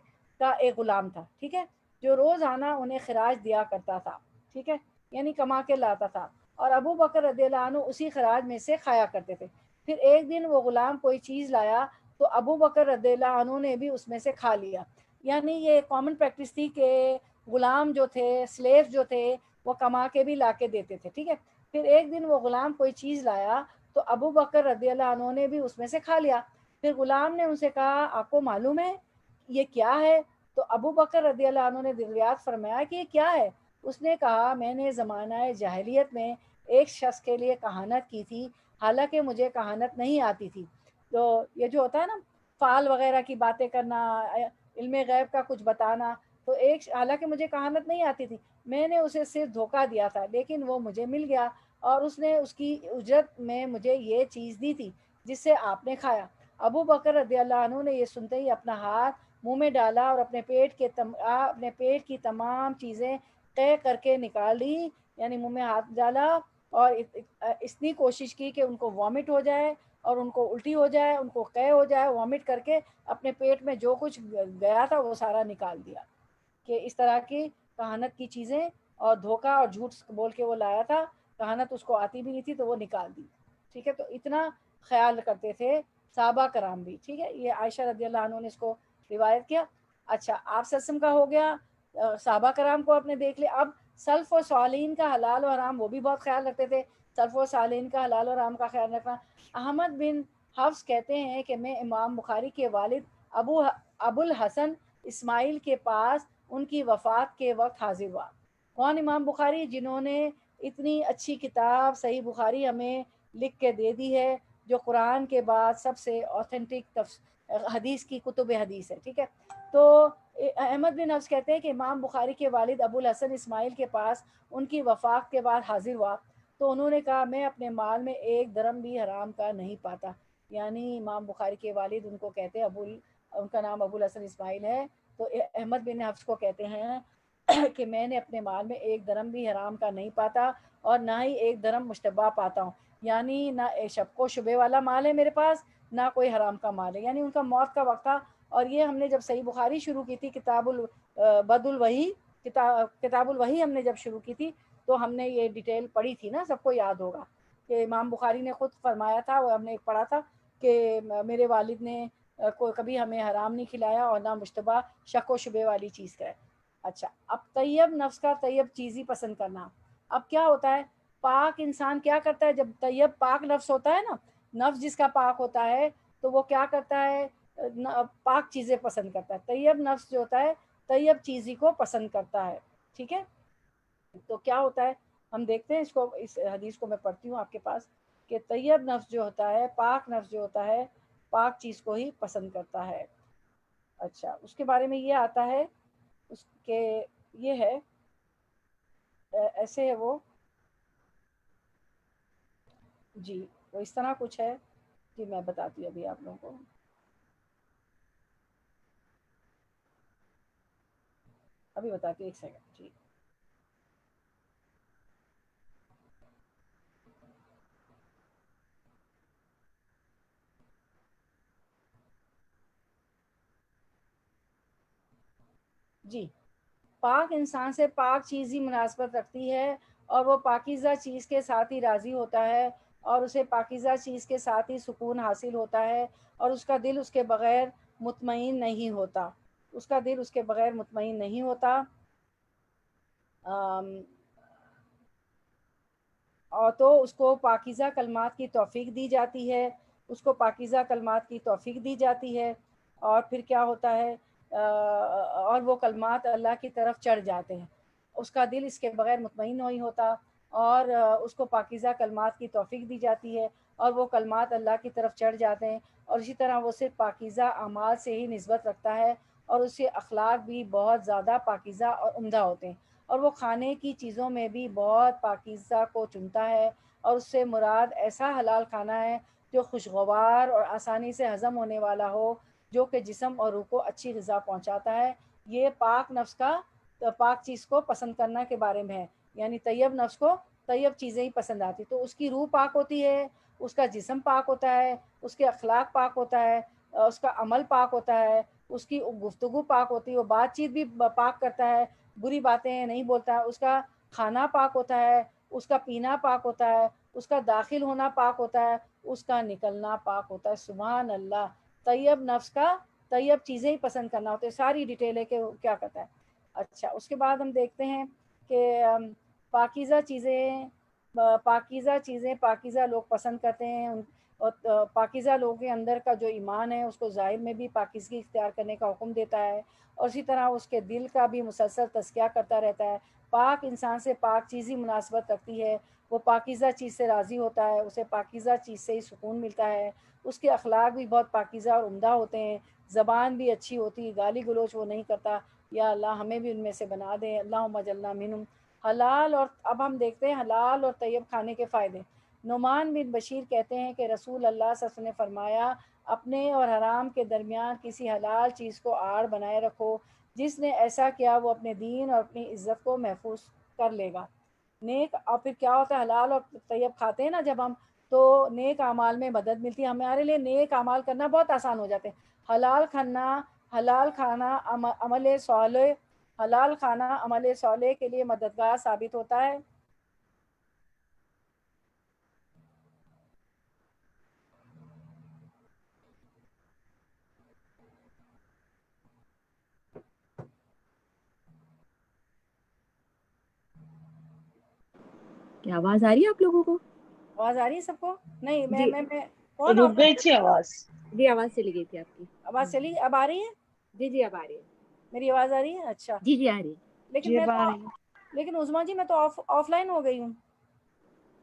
غلام تھا, ٹھیک ہے, جو روزانہ انہیں خراج دیا کرتا تھا. ٹھیک ہے, یعنی کما کے لاتا تھا, اور ابو بکر رضی اللہ عنہ اسی خراج میں سے کھایا کرتے تھے. پھر ایک دن وہ غلام کوئی چیز لایا تو ابو بکر رضی اللہ عنہ نے بھی اس میں سے کھا لیا. یعنی یہ کامن پریکٹس تھی کہ غلام جو تھے, سلیف جو تھے, وہ کما کے بھی لا کے دیتے تھے. ٹھیک ہے, پھر ایک دن وہ غلام کوئی چیز لایا تو ابو بکر رضی اللہ عنہ نے بھی اس میں سے کھا لیا. پھر غلام نے ان سے کہا آپ کو معلوم ہے یہ کیا ہے؟ تو ابو بکر رضی اللہ عنہ نے دریافت فرمایا کہ یہ کیا ہے؟ اس نے کہا میں نے زمانہ جاہلیت میں ایک شخص کے لیے کہانت کی تھی, حالانکہ مجھے کہانت نہیں آتی تھی. تو یہ جو ہوتا ہے نا فال وغیرہ کی باتیں کرنا, علم غیب کا کچھ بتانا, تو حالانکہ مجھے کہانت نہیں آتی تھی, میں نے اسے صرف دھوکہ دیا تھا, لیکن وہ مجھے مل گیا اور اس نے اس کی اجرت میں مجھے یہ چیز دی تھی جس سے آپ نے کھایا. ابو بکر رضی اللہ عنہ نے یہ سنتے ہی اپنا ہاتھ منہ میں ڈالا اور اپنے پیٹ کی تمام چیزیں طے کر کے نکال لی, یعنی منہ میں ہاتھ ڈالا اور اتنی کوشش کی کہ ان کو وامٹ ہو جائے اور ان کو الٹی ہو جائے, ان کو قے ہو جائے, وامٹ کر کے اپنے پیٹ میں جو کچھ گیا تھا وہ سارا نکال دیا. کہ اس طرح کی کہانت کی چیزیں اور دھوکہ اور جھوٹ بول کے وہ لایا تھا, کہانت اس کو آتی بھی نہیں تھی تو وہ نکال دی. ٹھیک ہے, تو اتنا خیال کرتے تھے صحابہ کرام بھی. ٹھیک ہے, یہ عائشہ رضی اللہ عنہ نے اس کو روایت کیا. اچھا, آپ صلی اللہ علیہ وسلم کا ہو گیا, صحابہ کرام کو آپ نے دیکھ لیا. اب سلف و صالحین کا حلال و حرام وہ بھی بہت خیال رکھتے تھے, سلف و صالحین کا حلال و حرام کا خیال رکھنا. احمد بن حفص کہتے ہیں کہ میں امام بخاری کے والد ابو الحسن اسماعیل کے پاس ان کی وفات کے وقت حاضر ہوا. کون امام بخاری؟ جنہوں نے اتنی اچھی کتاب صحیح بخاری ہمیں لکھ کے دے دی ہے, جو قرآن کے بعد سب سے اوتھینٹک حدیث کی کتب حدیث ہے، ٹھیک ہے. تو احمد بن حفص کہتے ہیں کہ امام بخاری کے والد ابو الحسن اسماعیل کے پاس ان کی وفات کے بعد حاضر ہوا تو انہوں نے کہا میں اپنے مال میں ایک درم بھی حرام کا نہیں پاتا. یعنی امام بخاری کے والد ان کو کہتے ہیں ان کا نام ابو الحسن اسماعیل ہے، تو احمد بن حفص کو کہتے ہیں کہ میں نے اپنے مال میں ایک درم بھی حرام کا نہیں پاتا اور نہ ہی ایک درم مشتبہ پاتا ہوں. یعنی نہ شک و شبے والا مال ہے میرے پاس، نہ کوئی حرام کا مال ہے. یعنی ان کا موت کا وقت تھا. اور یہ ہم نے جب صحیح بخاری شروع کی تھی، بدء الوحی، کتاب الوحی ہم نے جب شروع کی تھی تو ہم نے یہ ڈیٹیل پڑھی تھی نا، سب کو یاد ہوگا کہ امام بخاری نے خود فرمایا تھا، وہ ہم نے پڑھا تھا کہ میرے والد نے کوئی کبھی ہمیں حرام نہیں کھلایا اور نہ مشتبہ شک و شبے والی چیز کا ہے. اچھا، اب طیب نفس کا طیب چیز ہی پسند کرنا. اب کیا ہوتا ہے، پاک انسان کیا کرتا ہے جب طیب پاک نفس ہوتا ہے نا، نفس جس کا پاک ہوتا ہے تو وہ کیا کرتا ہے، پاک چیزیں پسند کرتا ہے. طیب نفس جو ہوتا ہے طیب چیزی کو پسند کرتا ہے، ٹھیک ہے. تو کیا ہوتا ہے ہم دیکھتے ہیں اس حدیث کو میں پڑھتی ہوں آپ کے پاس کہ طیب نفس جو ہوتا ہے، پاک نفس جو ہوتا ہے، پاک چیز کو ہی پسند کرتا ہے. اچھا، اس کے بارے میں یہ آتا ہے اس کے یہ ہے ایسے ہے وہ جی، وہ اس طرح کچھ ہے کہ میں بتاتی ہوں ابھی آپ لوگوں کو. ابھی بتاتی ہوں، ایک سیکنڈ جی. جی، پاک انسان سے پاک چیز ہی مناسبت رکھتی ہے اور وہ پاکیزہ چیز کے ساتھ ہی راضی ہوتا ہے اور اسے پاکیزہ چیز کے ساتھ ہی سکون حاصل ہوتا ہے اور اس کا دل اس کے بغیر مطمئن نہیں ہوتا. اس کا دل اس کے بغیر مطمئن نہیں ہوتا. اور تو اس کو پاکیزہ کلمات کی توفیق دی جاتی ہے، اس کو پاکیزہ کلمات کی توفیق دی جاتی ہے. اور پھر کیا ہوتا ہے، اور وہ کلمات اللہ کی طرف چڑھ جاتے ہیں. اس کا دل اس کے بغیر مطمئن نہیں ہوتا اور اس کو پاکیزہ کلمات کی توفیق دی جاتی ہے اور وہ کلمات اللہ کی طرف چڑھ جاتے ہیں. اور اسی طرح وہ صرف پاکیزہ اعمال سے ہی نسبت رکھتا ہے اور اس کے اخلاق بھی بہت زیادہ پاکیزہ اور عمدہ ہوتے ہیں. اور وہ کھانے کی چیزوں میں بھی بہت پاکیزہ کو چنتا ہے اور اس سے مراد ایسا حلال کھانا ہے جو خوشگوار اور آسانی سے ہضم ہونے والا ہو، جو کہ جسم اور روح کو اچھی غذا پہنچاتا ہے. یہ پاک نفس کا پاک چیز کو پسند کرنا کے بارے میں ہے. یعنی طیب نفس کو طیب چیزیں ہی پسند آتی، تو اس کی روح پاک ہوتی ہے، اس کا جسم پاک ہوتا ہے، اس کے اخلاق پاک ہوتا ہے، اس کا عمل پاک ہوتا ہے، اس کی گفتگو پاک ہوتی ہے، وہ بات چیت بھی پاک کرتا ہے، بری باتیں نہیں بولتا ہے، اس کا کھانا پاک ہوتا ہے، اس کا پینا پاک ہوتا ہے، اس کا داخل ہونا پاک ہوتا ہے، اس کا نکلنا پاک ہوتا ہے. سبحان اللہ. طیب نفس کا طیب چیزیں ہی پسند کرنا ہوتا ہے. ساری ڈیٹیل ہے کہ کیا کرتا ہے. اچھا، اس کے بعد ہم دیکھتے ہیں کہ پاکیزہ چیزیں پاکیزہ لوگ پسند کرتے ہیں. اور پاکیزہ لوگوں کے اندر کا جو ایمان ہے اس کو ظاہر میں بھی پاکیزگی اختیار کرنے کا حکم دیتا ہے اور اسی طرح اس کے دل کا بھی مسلسل تزکیہ کرتا رہتا ہے. پاک انسان سے پاک چیز ہی مناسبت رکھتی ہے، وہ پاکیزہ چیز سے راضی ہوتا ہے، اسے پاکیزہ چیز سے ہی سکون ملتا ہے. اس کے اخلاق بھی بہت پاکیزہ اور عمدہ ہوتے ہیں، زبان بھی اچھی ہوتی، گالی گلوچ وہ نہیں کرتا. یا اللہ ہمیں بھی ان میں سے بنا دے، اللہم اجعلنا منہم. حلال اور اب ہم دیکھتے ہیں حلال اور طیب کھانے کے فائدے. نعمان بن بشیر کہتے ہیں کہ رسول اللہ صلی اللہ علیہ وسلم نے فرمایا، اپنے اور حرام کے درمیان کسی حلال چیز کو آڑ بنائے رکھو، جس نے ایسا کیا وہ اپنے دین اور اپنی عزت کو محفوظ کر لے گا. نیک اور پھر کیا ہوتا ہے، حلال اور طیب کھاتے ہیں نا جب ہم، تو نیک اعمال میں مدد ملتی ہے. ہمارے لیے نیک اعمال کرنا بہت آسان ہو جاتے ہیں. حلال کھانا عمل صالح کے لیے مددگار ثابت ہوتا ہے. کیا آواز آ رہی ہے آپ لوگوں کو؟ آواز آ رہی ہے سب کو؟ نہیں، جی. میں کون رک گئی تھی آواز. جی آواز چلی گئی تھی آپ کی. آواز چلی، اب آ رہی ہے؟ جی اب آ رہی ہے. میری آواز آ رہی ہے؟ اچھا. جی آ رہی ہے. لیکن میں تو لیکن عظمیٰ جی میں تو آف لائن ہو گئی ہوں.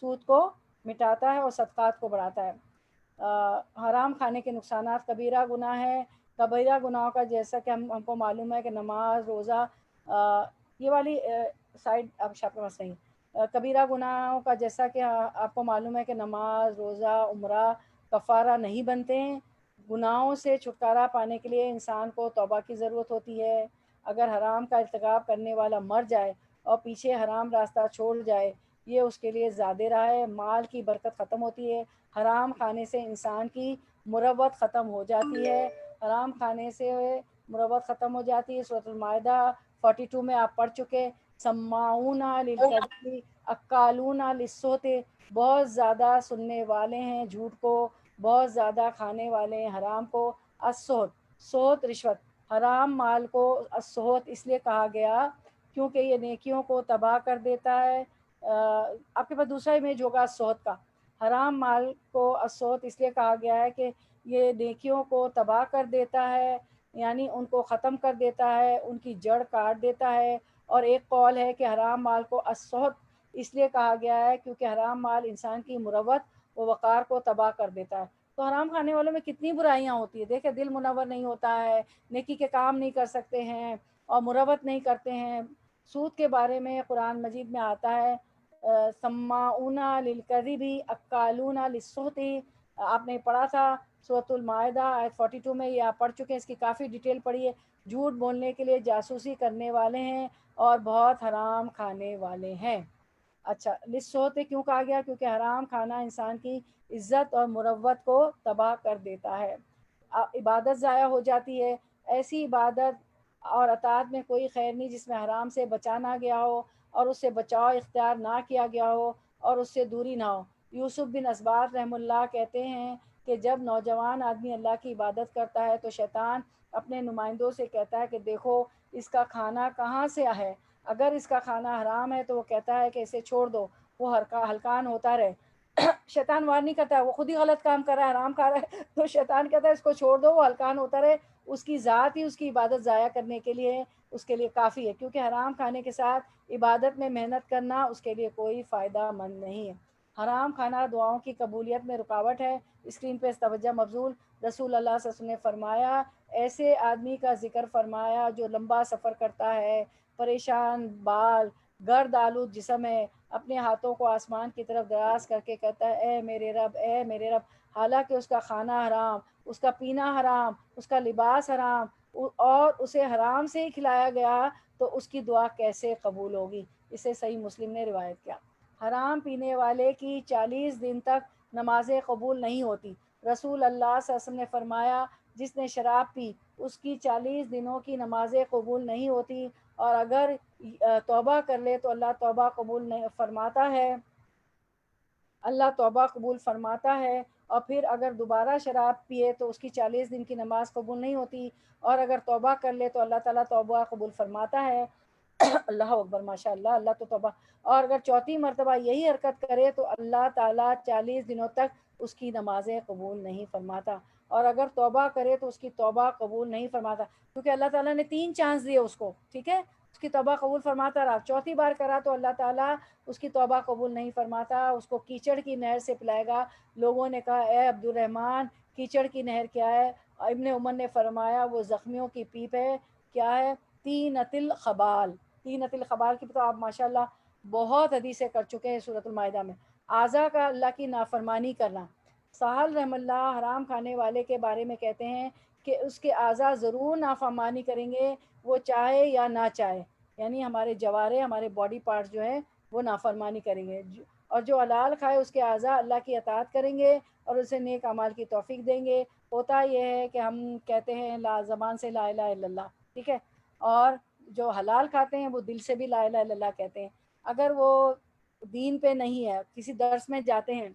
سود کو مٹاتا ہے اور صدقات کو بڑھاتا ہے۔ حرام کھانے کے نقصانات کبیرہ گناہ ہے۔ کبیرہ گناہوں کا جیسا کہ ہم کو معلوم ہے کہ نماز، روزہ، یہ والی سائڈ اب شاپ میں نہیں، کبیرہ گناہوں کا جیسا کہ آپ کو معلوم ہے کہ نماز، روزہ، عمرہ کفارہ نہیں بنتے ہیں۔ گناہوں سے چھٹکارا پانے کے لیے انسان کو توبہ کی ضرورت ہوتی ہے۔ اگر حرام کا ارتکاب کرنے والا مر جائے اور پیچھے حرام راستہ چھوڑ جائے، یہ اس کے لیے زیادہ راہ ہے، مال کی برکت ختم ہوتی ہے۔ حرام کھانے سے انسان کی مروت ختم ہو جاتی ہے، حرام کھانے سے مروت ختم ہو جاتی ہے۔ سورۃ المائدہ 42 میں آپ پڑھ چکے، سماعون للکذب اکالون للسحت، بہت زیادہ سننے والے ہیں جھوٹ کو، بہت زیادہ کھانے والے ہیں حرام کو۔ السحت، سحت رشوت، حرام مال کو السحت اس لیے کہا گیا کیونکہ یہ نیکیوں کو تباہ کر دیتا ہے۔ آپ کے پاس دوسرا امیج ہوگا السحت کا۔ حرام مال کو السحت اس لیے کہا گیا ہے کہ یہ نیکیوں کو تباہ کر دیتا ہے، یعنی ان کو ختم کر دیتا ہے، ان کی جڑ کاٹ دیتا ہے۔ اور ایک قول ہے کہ حرام مال کو السحت اس لیے کہا گیا ہے کیونکہ حرام مال انسان کی مروت و وقار کو تباہ کر دیتا ہے۔ تو حرام کھانے والوں میں کتنی برائیاں ہوتی ہیں، دیکھیں دل منور نہیں ہوتا ہے، نیکی کے کام نہیں کر سکتے ہیں اور مروت نہیں کرتے ہیں۔ سود کے بارے میں قرآن مجید میں آتا ہے سماعون للکذب اکالون للسحت، آپ نے پڑھا تھا سورۃ المائدہ آیت 42 میں، یہ آپ پڑھ چکے ہیں، اس کی کافی ڈیٹیل پڑھی ہے۔ جھوٹ بولنے کے لیے جاسوسی کرنے والے ہیں اور بہت حرام کھانے والے ہیں۔ اچھا، للسحت کیوں کہا گیا؟ کیونکہ حرام کھانا انسان کی عزت اور مروت کو تباہ کر دیتا ہے، عبادت ضائع ہو جاتی ہے۔ ایسی عبادت اور اطاعت میں کوئی خیر نہیں جس میں حرام سے بچا نہ گیا ہو اور اس سے بچاؤ اختیار نہ کیا گیا ہو اور اس سے دوری نہ ہو۔ یوسف بن اسباط رحم اللہ کہتے ہیں کہ جب نوجوان آدمی اللہ کی عبادت کرتا ہے تو شیطان اپنے نمائندوں سے کہتا ہے کہ دیکھو اس کا کھانا کہاں سے ہے، اگر اس کا کھانا حرام ہے تو وہ کہتا ہے کہ اسے چھوڑ دو، وہ ہلکان ہوتا رہے۔ شیطان وار نہیں کرتا ہے، وہ خود ہی غلط کام کر رہا ہے، حرام کھا رہا ہے، تو شیطان کہتا ہے اس کو چھوڑ دو، وہ ہلکان ہوتا رہے۔ اس کی ذات ہی اس کی عبادت ضائع کرنے کے لیے اس کے لیے کافی ہے، کیونکہ حرام کھانے کے ساتھ عبادت میں محنت کرنا اس کے لیے کوئی فائدہ مند نہیں ہے۔ حرام کھانا دعاؤں کی قبولیت میں رکاوٹ ہے۔ اسکرین پہ توجہ مبذول، رسول اللہ صلی اللہ علیہ وسلم نے فرمایا ایسے آدمی کا ذکر فرمایا جو لمبا سفر کرتا ہے، پریشان بال، گرد آلود جسم ہے، اپنے ہاتھوں کو آسمان کی طرف دراز کر کے کہتا ہے اے میرے رب، اے میرے رب، حالانکہ اس کا کھانا حرام، اس کا پینا حرام، اس کا لباس حرام اور اسے حرام سے ہی کھلایا گیا، تو اس کی دعا کیسے قبول ہوگی؟ اسے صحیح مسلم نے روایت کیا۔ حرام پینے والے کی 40 دن تک نمازیں قبول نہیں ہوتی۔ رسول اللہ صلی اللہ علیہ وسلم نے فرمایا جس نے شراب پی اس کی 40 دنوں کی نمازیں قبول نہیں ہوتی، اور اگر توبہ کر لے تو اللہ توبہ قبول نہیں فرماتا ہے، اللہ توبہ قبول فرماتا ہے، اور پھر اگر دوبارہ شراب پیے تو اس کی 40 دن کی نماز قبول نہیں ہوتی، اور اگر توبہ کر لے تو اللہ تعالیٰ توبہ قبول فرماتا ہے۔ اللہ اکبر، ماشاء اللہ، اللہ تو توبہ، اور اگر چوتھی مرتبہ یہی حرکت کرے تو اللہ تعالیٰ 40 دنوں تک اس کی نمازیں قبول نہیں فرماتا، اور اگر توبہ کرے تو اس کی توبہ قبول نہیں فرماتا، کیونکہ اللہ تعالیٰ نے 3 چانس دیے اس کو، ٹھیک ہے، اس کی توبہ قبول فرماتا رہا، چوتھی بار کرا تو اللہ تعالیٰ اس کی توبہ قبول نہیں فرماتا، اس کو کیچڑ کی نہر سے پلائے گا۔ لوگوں نے کہا اے عبد الرحمن کیچڑ کی نہر کیا ہے؟ ابن عمر نے فرمایا وہ زخمیوں کی پیپ ہے۔ کیا ہے؟ طینۃ الخبال، طینۃ الخبال کی تو آپ ماشاءاللہ بہت حدیثیں کر چکے ہیں سورۃ المائدہ میں۔ اعضاء کا اللہ کی نافرمانی کرنا۔ سہل رحم اللہ حرام کھانے والے کے بارے میں کہتے ہیں کہ اس کے اعضاء ضرور نافرمانی کریں گے، وہ چاہے یا نہ چاہے، یعنی ہمارے جوارے، ہمارے باڈی پارٹس جو ہیں وہ نافرمانی کریں گے، اور جو حلال کھائے اس کے اعضاء اللہ کی اطاعت کریں گے اور اسے نیک اعمال کی توفیق دیں گے۔ ہوتا یہ ہے کہ ہم کہتے ہیں زبان سے لا الہ الا اللہ، ٹھیک ہے، اور جو حلال کھاتے ہیں وہ دل سے بھی لا الہ الا اللہ کہتے ہیں۔ اگر وہ دین پہ نہیں ہے، کسی درس میں جاتے ہیں،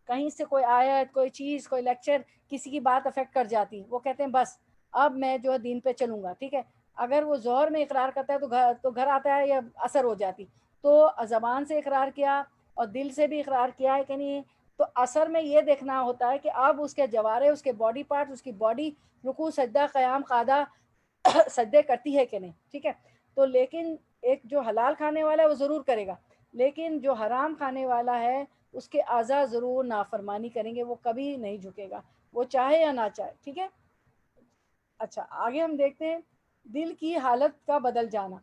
کہیں سے کوئی آیت، کوئی چیز، کوئی لیکچر، کسی کی بات افیکٹ کر جاتی، وہ کہتے ہیں بس اب میں جو ہے دین پہ چلوں گا، ٹھیک ہے، اگر وہ ظہر میں اقرار کرتا ہے تو گھر آتا ہے یا اثر ہو جاتی، تو زبان سے اقرار کیا اور دل سے بھی اقرار کیا ہے کہ نہیں، تو اثر میں یہ دیکھنا ہوتا ہے کہ اب اس کے جوارے، اس کے باڈی پارٹ، اس کی باڈی رکوع سجدہ قیام قعدہ سجدے کرتی ہے کہ نہیں، ٹھیک ہے۔ تو لیکن ایک جو حلال کھانے والا ہے وہ ضرور کرے گا، لیکن جو حرام کھانے والا ہے اس کے اعضاء ضرور نافرمانی کریں گے، وہ کبھی نہیں جھکے گا، وہ چاہے یا نہ چاہے. ٹھیک ہے. اچھا آگے ہم دیکھتے ہیں دل کی حالت کا بدل جانا.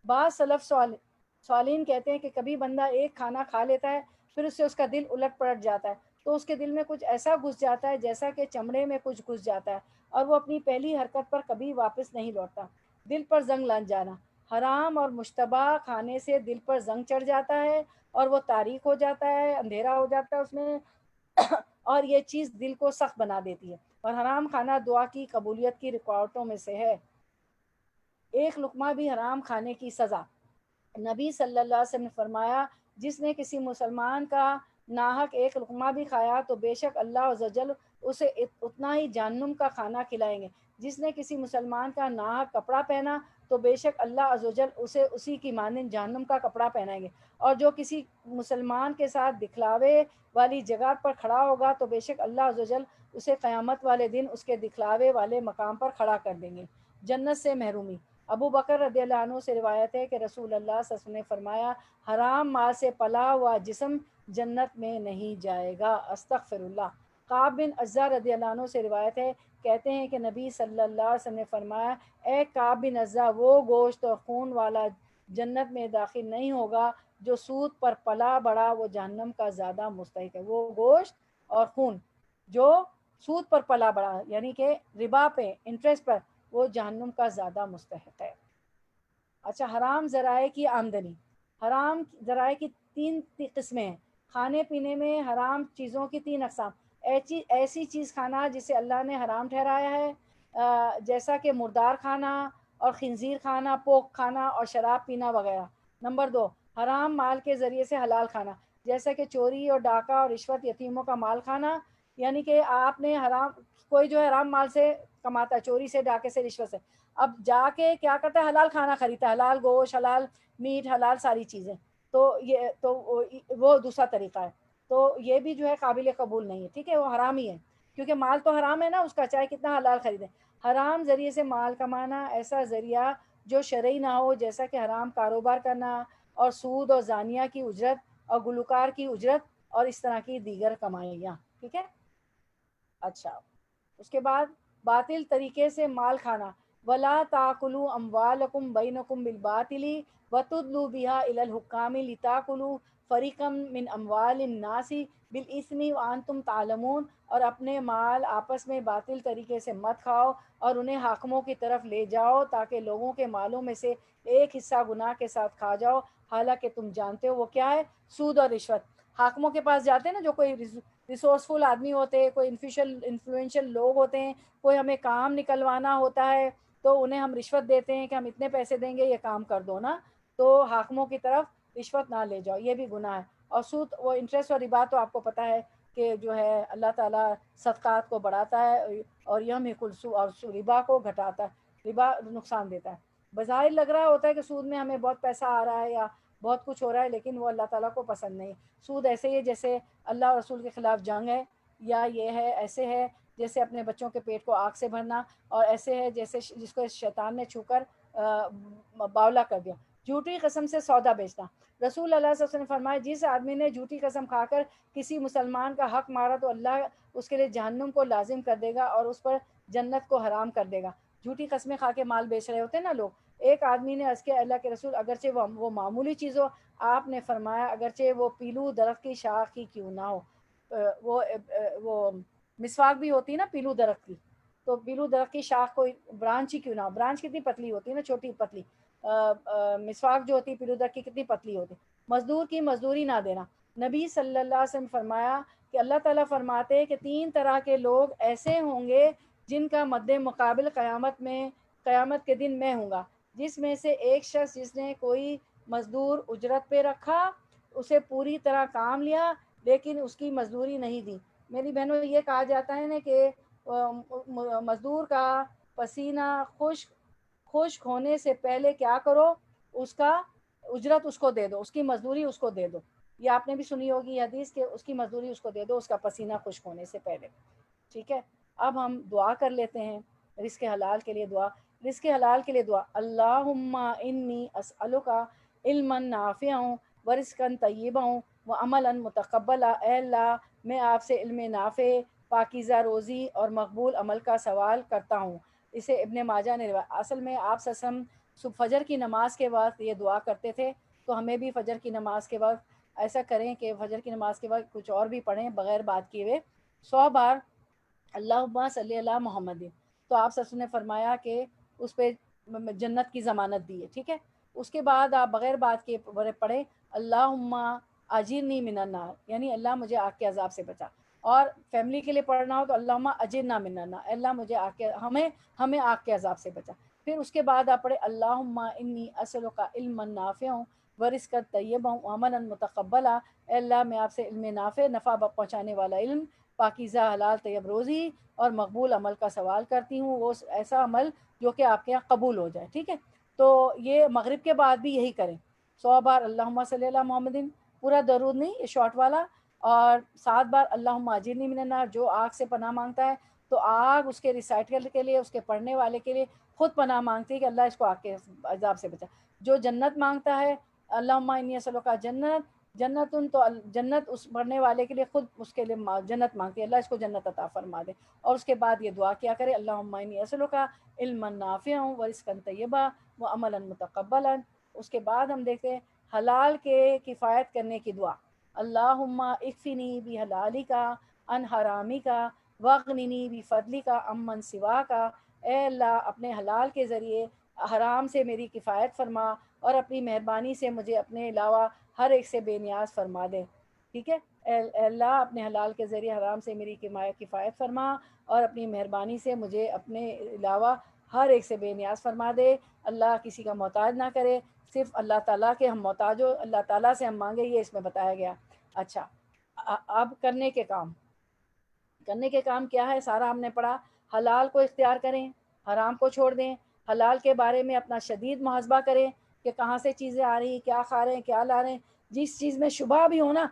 بعض سلف سوالین کہتے ہیں کہ کبھی بندہ ایک کھانا کھا لیتا ہے پھر اس سے اس کا دل الٹ پلٹ جاتا ہے، تو اس کے دل میں کچھ ایسا گھس جاتا ہے جیسا کہ چمڑے میں کچھ گھس جاتا ہے، اور وہ اپنی پہلی حرکت پر کبھی واپس نہیں لوٹتا. دل پر زنگ لگ جانا. حرام اور مشتبہ کھانے سے دل پر زنگ چڑھ جاتا ہے اور وہ تاریک ہو جاتا ہے، اندھیرا ہو جاتا ہے اس میں اور یہ چیز دل کو سخت بنا دیتی ہے. اور حرام کھانا دعا کی قبولیت کی رکاوٹوں میں سے ہے. ایک لقمہ بھی حرام کھانے کی سزا. نبی صلی اللہ علیہ وسلم نے فرمایا جس نے کسی مسلمان کا ناحق ایک لقمہ بھی کھایا تو بے شک اللہ عز و جل اسے اتنا ہی جہنم کا کھانا کھلائیں گے. جس نے کسی مسلمان کا ناحق کپڑا پہنا تو بے شک اللہ عز و جل اسے اسی کی مانند جہنم کا کپڑا پہنائیں گے. اور جو کسی مسلمان کے ساتھ دکھلاوے والی جگہ پر کھڑا ہوگا تو بے شک اللہ عز و جل اسے قیامت والے دن اس کے دکھلاوے والے مقام پر کھڑا کر دیں گے. جنت سے محرومی. ابو بکر رضی اللہ عنہ سے روایت ہے کہ رسول اللہ صلی اللہ علیہ وسلم نے فرمایا حرام مال سے پلا ہوا جسم جنت میں نہیں جائے گا. استغفر اللہ. کعب بن عزہ رضی اللہ عنہ سے روایت ہے، کہتے ہیں کہ نبی صلی اللہ علیہ وسلم نے فرمایا اے کعب بن عزہ، وہ گوشت اور خون والا جنت میں داخل نہیں ہوگا جو سود پر پلا بڑھا، وہ جہنم کا زیادہ مستحق ہے. وہ گوشت اور خون جو سود پر پلا بڑھا یعنی کہ ربا پہ، انٹرسٹ پر، وہ جہنم کا زیادہ مستحق ہے. اچھا حرام ذرائع کی آمدنی. حرام ذرائع کی تین قسمیں ہیں. کھانے پینے میں حرام چیزوں کی تین اقسام. ایسی چیز کھانا جسے اللہ نے حرام ٹھہرایا ہے، جیسا کہ مردار کھانا اور خنزیر کھانا، پوک کھانا اور شراب پینا وغیرہ. نمبر 2 حرام مال کے ذریعے سے حلال کھانا، جیسا کہ چوری اور ڈاکہ اور رشوت، یتیموں کا مال کھانا. یعنی کہ آپ نے حرام، کوئی جو ہے حرام مال سے کماتا ہے، چوری سے، ڈاکے سے، رشوت سے، اب جا کے کیا کرتا ہے حلال کھانا خریدتا ہے، حلال گوشت، حلال میٹ، حلال ساری چیزیں. تو وہ دوسرا طریقہ ہے. تو یہ بھی جو ہے قابل قبول نہیں ہے. ٹھیک ہے، وہ حرام ہی ہے کیونکہ مال تو حرام ہے نا اس کا، چاہے کتنا حلال خریدیں. حرام ذریعے سے مال کمانا ایسا ذریعہ جو شرعی نہ ہو، جیسا کہ حرام کاروبار کرنا اور سود اور زانیہ کی اجرت اور گلوکار کی اجرت اور اس طرح کی دیگر کمائیاں. ٹھیک ہے. اچھا اس کے بعد باطل طریقے سے مال کھانا. ولا تاکلوا اموالکم بینکم بالباطل وتدلوا بها الى الحکام لتاکلوا فریقا من اموال الناس بالاثم وانتم تعلمون. اور اپنے مال آپس میں باطل طریقے سے مت کھاؤ اور انہیں حاکموں کی طرف لے جاؤ تاکہ لوگوں کے مالوں میں سے ایک حصہ گناہ کے ساتھ کھا جاؤ، حالانکہ تم جانتے ہو وہ کیا ہے، سود اور رشوت. حاکموں کے پاس جاتے ہیں نا، جو کوئی ریسورسفل آدمی ہوتے ہیں، کوئی انفلوئنشل لوگ ہوتے ہیں، کوئی ہمیں کام نکلوانا ہوتا ہے تو انہیں ہم رشوت دیتے ہیں کہ ہم اتنے پیسے دیں گے، یہ کام کر دو نا. تو حاکموں کی طرف رشوت نہ لے جاؤ، یہ بھی گناہ ہے. اور سود، وہ انٹرسٹ اور ربا تو آپ کو پتہ ہے کہ جو ہے اللہ تعالیٰ صدقات کو بڑھاتا ہے اور یمحق السوء، اور ربا کو گھٹاتا ہے، ربا نقصان دیتا ہے. بظاہر لگ رہا ہوتا ہے کہ سود میں ہمیں بہت پیسہ آ رہا ہے یا بہت کچھ ہو رہا ہے، لیکن وہ اللہ تعالیٰ کو پسند نہیں. سود ایسے ہی ہے جیسے اللہ اور رسول کے خلاف جنگ ہے، یا یہ ہے، ایسے ہے جیسے اپنے بچوں کے پیٹ کو آگ سے بھرنا، اور ایسے ہے جیسے جس کو شیطان نے چھو کر باولا کر دیا. جھوٹی قسم سے سودا بیچنا. رسول اللہ صلی اللہ علیہ وسلم نے فرمایا جس آدمی نے جھوٹی قسم کھا کر کسی مسلمان کا حق مارا تو اللہ اس کے لیے جہنم کو لازم کر دے گا اور اس پر جنت کو حرام کر دے گا. جھوٹی قسمیں کھا کے مال بیچ رہے ہوتے ہیں نا لوگ. ایک آدمی نے عرض کیا اللہ کے رسول اگرچہ وہ معمولی چیز ہو، آپ نے فرمایا اگرچہ وہ پیلو درخت کی شاخ ہی کیوں نہ ہو. وہ مسواک بھی ہوتی ہے نا پیلو درخت کی، تو پیلو درخت کی شاخ کوئی برانچ ہی کیوں نہ ہو. برانچ کتنی پتلی ہوتی ہے نا، چھوٹی پتلی. مسواک جو ہوتی ہے پیلو درخت کی کتنی پتلی ہوتی. مزدور کی مزدوری نہ دینا. نبی صلی اللہ علیہ وسلم فرمایا کہ اللہ تعالیٰ فرماتے ہیں کہ 3 طرح کے لوگ ایسے ہوں گے جن کا مد مقابل قیامت کے دن میں ہوں گا. جس میں سے ایک شخص جس نے کوئی مزدور اجرت پہ رکھا، اسے پوری طرح کام لیا لیکن اس کی مزدوری نہیں دی. میری بہنوں یہ کہا جاتا ہے نا کہ مزدور کا پسینہ خشک ہونے سے پہلے کیا کرو، اس کا اجرت اس کو دے دو، اس کی مزدوری اس کو دے دو. یہ آپ نے بھی سنی ہوگی حدیث کہ اس کی مزدوری اس کو دے دو، اس کا پسینہ خشک ہونے سے پہلے. ٹھیک ہے. اب ہم دعا کر لیتے ہیں رزق حلال کے لیے. دعا، رزق حلال کے لیے دعا. اللہم انی اسألک علما نافعا ورزقا طیبا و عملاً متقبلا، اے اللہ میں آپ سے علم نافع، پاکیزہ روزی اور مقبول عمل کا سوال کرتا ہوں۔ اسے ابن ماجہ نے روایت۔ اصل میں آپ صلی اللہ علیہ وسلم فجر کی نماز کے وقت یہ دعا کرتے تھے، تو ہمیں بھی فجر کی نماز کے وقت ایسا کریں کہ فجر کی نماز کے وقت کچھ اور بھی پڑھیں بغیر بات کیے ہوئے 100 بار اللہم صلی اللہ محمد۔ تو آپ صلی اللہ علیہ وسلم نے فرمایا کہ اس پہ جنت کی ضمانت دی ہے، ٹھیک ہے۔ اس کے بعد آپ بغیر بات کے پڑھیں اللہم اجرنی من النار، یعنی اللہ مجھے آگ کے عذاب سے بچا۔ اور فیملی کے لیے پڑھنا ہو تو اللہم اجرنا من النار، اللہ مجھے ہمیں آگ کے عذاب سے بچا۔ پھر اس کے بعد آپ پڑھیں اللہم انی اسألک علما نافعا ورزقا طیبا وعملا متقبلا، اے اللہ میں آپ سے علم نافع، نفع پہنچانے والا علم، پاکیزہ حلال طیب روزی اور مقبول عمل کا سوال کرتی ہوں، وہ ایسا عمل جو کہ آپ کے یہاں قبول ہو جائے، ٹھیک ہے۔ تو یہ مغرب کے بعد بھی یہی کریں 100 بار اللہم صلی اللہ محمد، پورا درود نہیں، یہ شارٹ والا، اور 7 بار اللہم اجرنی من النار، جو آگ سے پناہ مانگتا ہے تو آگ اس کے ریسائٹل کے لیے، اس کے پڑھنے والے کے لیے خود پناہ مانگتی ہے کہ اللہ اس کو آگ کے عذاب سے بچا۔ جو جنت مانگتا ہے اللہم انی اسألک جنت تو جنت اس پڑھنے والے کے لیے خود اس کے لیے جنت مانگتی ہے، اللہ اس کو جنت عطا فرما دے۔ اور اس کے بعد یہ دعا کیا کرے اللہم انی اسألک علما نافعا ورزقا طیبا وعملا متقبلا۔ اس کے بعد ہم دیکھتے ہیں حلال کے کفایت کرنے کی دعا، اللہم اکفنی بحلالک عن حرامک واغننی بفضلک عمن سواک، اے اللہ اپنے حلال کے ذریعے حرام سے میری کفایت فرما اور اپنی مہربانی سے مجھے اپنے علاوہ ہر ایک سے بے نیاز فرما دے، ٹھیک ہے۔ اے اللہ اپنے حلال کے ذریعے حرام سے میری کفایت فرما اور اپنی مہربانی سے مجھے اپنے علاوہ ہر ایک سے بے نیاز فرما دے۔ اللہ کسی کا محتاج نہ کرے، صرف اللہ تعالیٰ کے ہم محتاج ہو، اللہ تعالیٰ سے ہم مانگے، یہ اس میں بتایا گیا۔ اچھا، اب کرنے کے کام کیا ہے، سارا ہم نے پڑھا۔ حلال کو اختیار کریں، حرام کو چھوڑ دیں، حلال کے بارے میں اپنا شدید محاسبہ کریں کہ کہاں سے چیزیں آ رہی ہیں، کیا کھا رہے ہیں، کیا لا رہے ہیں۔ جس چیز میں شبہ بھی ہو نا،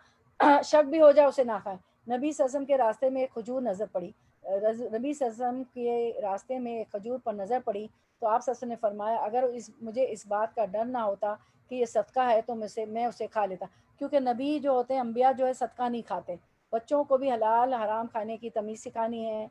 شک بھی ہو جائے، اسے نہ کھائیں۔ نبی صلی اللہ علیہ وسلم کے راستے میں ایک کھجور نظر پڑی، نبی صلی اللہ علیہ وسلم کے راستے میں ایک کھجور پر نظر پڑی تو آپ صلی اللہ علیہ وسلم نے فرمایا اگر مجھے اس بات کا ڈر نہ ہوتا کہ یہ صدقہ ہے تو میں اسے کھا لیتا، کیونکہ نبی جو ہوتے ہیں، انبیاء جو ہے صدقہ نہیں کھاتے۔ بچوں کو بھی حلال حرام کھانے کی تمیز سکھانی ہے،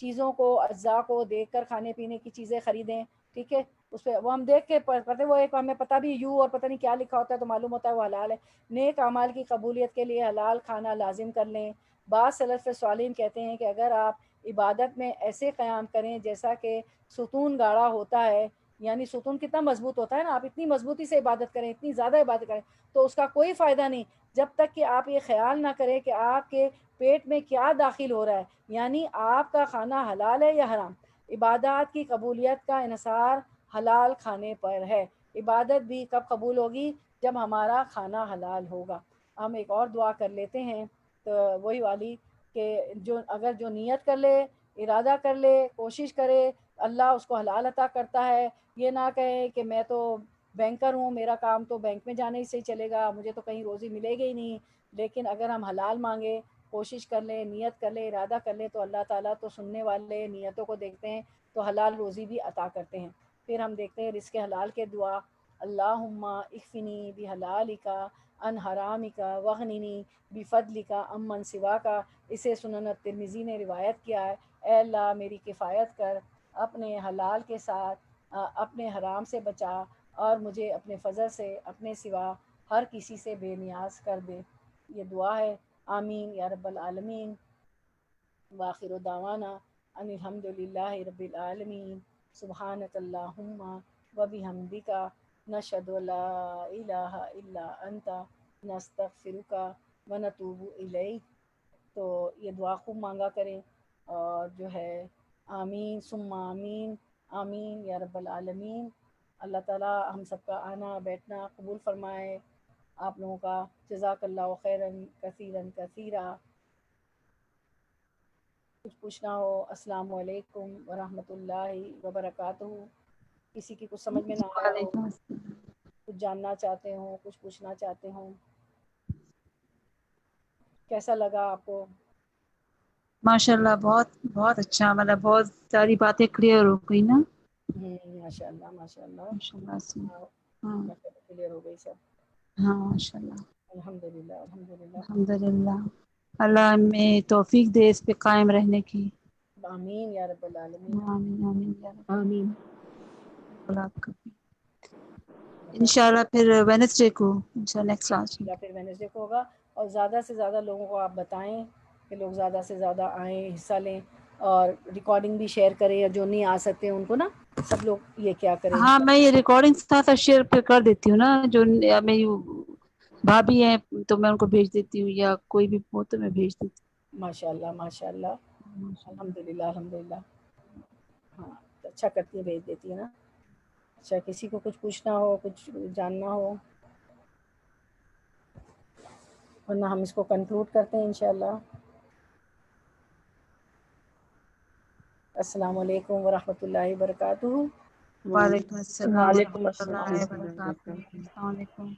چیزوں کو اجزاء کو دیکھ کر کھانے پینے کی چیزیں خریدیں، ٹھیک ہے۔ اس پہ وہ ہم دیکھ کے پڑھتے، وہ ایک ہمیں پتہ بھی یو اور پتہ نہیں کیا لکھا ہوتا ہے تو معلوم ہوتا ہے وہ حلال ہے۔ نیک اعمال کی قبولیت کے لیے حلال کھانا لازم کر لیں۔ بعض سلف صالحین کہتے ہیں کہ اگر آپ عبادت میں ایسے قیام کریں جیسا کہ ستون گاڑا ہوتا ہے، یعنی ستون کتنا مضبوط ہوتا ہے نا، آپ اتنی مضبوطی سے عبادت کریں، اتنی زیادہ عبادت کریں تو اس کا کوئی فائدہ نہیں جب تک کہ آپ یہ خیال نہ کریں کہ آپ کے پیٹ میں کیا داخل ہو رہا ہے، یعنی آپ کا کھانا حلال ہے یا حرام۔ عبادات کی قبولیت کا انحصار حلال کھانے پر ہے۔ عبادت بھی کب قبول ہوگی؟ جب ہمارا کھانا حلال ہوگا۔ ہم ایک اور دعا کر لیتے ہیں، تو وہی والی کہ اگر جو نیت کر لے، ارادہ کر لے، کوشش کرے، اللہ اس کو حلال عطا کرتا ہے۔ یہ نہ کہے کہ میں تو بینکر ہوں، میرا کام تو بینک میں جانے سے ہی چلے گا، مجھے تو کہیں روزی ملے گی ہی نہیں۔ لیکن اگر ہم حلال مانگے، کوشش کر لیں، نیت کر لیں، ارادہ کر لیں تو اللہ تعالیٰ تو سننے والے نیتوں کو دیکھتے ہیں، تو حلال روزی بھی عطا کرتے ہیں۔ پھر ہم دیکھتے ہیں رزق حلال کے دعا، اللہم اکفنی بحلالک عن حرامک واغننی بفضلک عمن سواک، اسے سنن ترمذی نے روایت کیا ہے۔ اے اللہ میری کفایت کر، اپنے حلال کے ساتھ اپنے حرام سے بچا اور مجھے اپنے فضل سے اپنے سوا ہر کسی سے بے نیاز کر دے۔ یہ دعا ہے۔ آمین یا رب العالمین۔ وآخر دعوانا ان الحمد للہ رب العالمین۔ سبحانک اللہم وبحمدک نشہد ان لا الہ الا انت نستغفرک ونتوب الیک۔ تو یہ دعا خوب مانگا کریں، اور جو ہے آمین ثم آمین، آمین یا رب العالمین۔ اللہ تعالیٰ ہم سب کا آنا بیٹھنا قبول فرمائے، آپ لوگوں کا جزاک اللہ خیراً کثیراً کثیرا۔ کچھ پوچھنا ہو، السلام علیکم ورحمۃ اللہ وبرکاتہ۔ کسی کی کچھ سمجھ میں نہ آیا ہو، وعلیکم السلام۔ کچھ جاننا چاہتے ہوں، کچھ پوچھنا چاہتے ہوں، کیسا لگا آپ کو؟ ماشاء اللہ بہت بہت اچھا، مطلب بہت ساری باتیں کلیئر ہو گئی نا، ماشاء اللہ ماشاء اللہ، ماشاء اللہ سے۔ ہاں ماشاء اللہ کلیئر ہو گئی سب، ہاں ماشاء اللہ۔ الحمد الحمدللہ الحمدللہ. الحمدللہ. اللہ ہمیں توفیق دے اس پہ قائم رہنے کی. آمین یا رب العالمین. آمین آمین یا رب آمین. العالمین. انشاءاللہ پھر وینسڈے کو انشاءاللہ نیکسٹ کلاس میں. یا پھر وینسڈے کو ہوگا. اور زیادہ سے زیادہ لوگوں کو آپ بتائیں کہ لوگ زیادہ سے زیادہ آئیں، حصہ لیں، اور ریکارڈنگ بھی شیئر کریں، یا جو نہیں آ سکتے ان کو نا سب لوگ یہ کیا کریں. ہاں میں یہ ریکارڈنگ ساتھ شیئر پہ کر دیتی ہوں نا، جو میری بھابھی ہیں تو میں ان کو بھیج دیتی ہوں، یا کوئی بھی ہو تو میں بھیج دیتی ماشاء اللہ ماشاء اللہ ہوں. الحمدللہ الحمدللہ. ہاں تو اچھا کرتی ہیں، بھیج دیتی ہے نا. اچھا کسی کو کچھ پوچھنا ہو، کچھ جاننا ہو، ورنہ ہم اس کو کنکلوڈ کرتے ہیں انشاءاللہ. السلام علیکم ورحمۃ اللہ وبرکاتہ. وعلیکم السلام وعلیکم ورحمۃ السلام اللہ ورحمۃ اللہ وبرکاتہ. وبرکاتہ. السلام علیکم.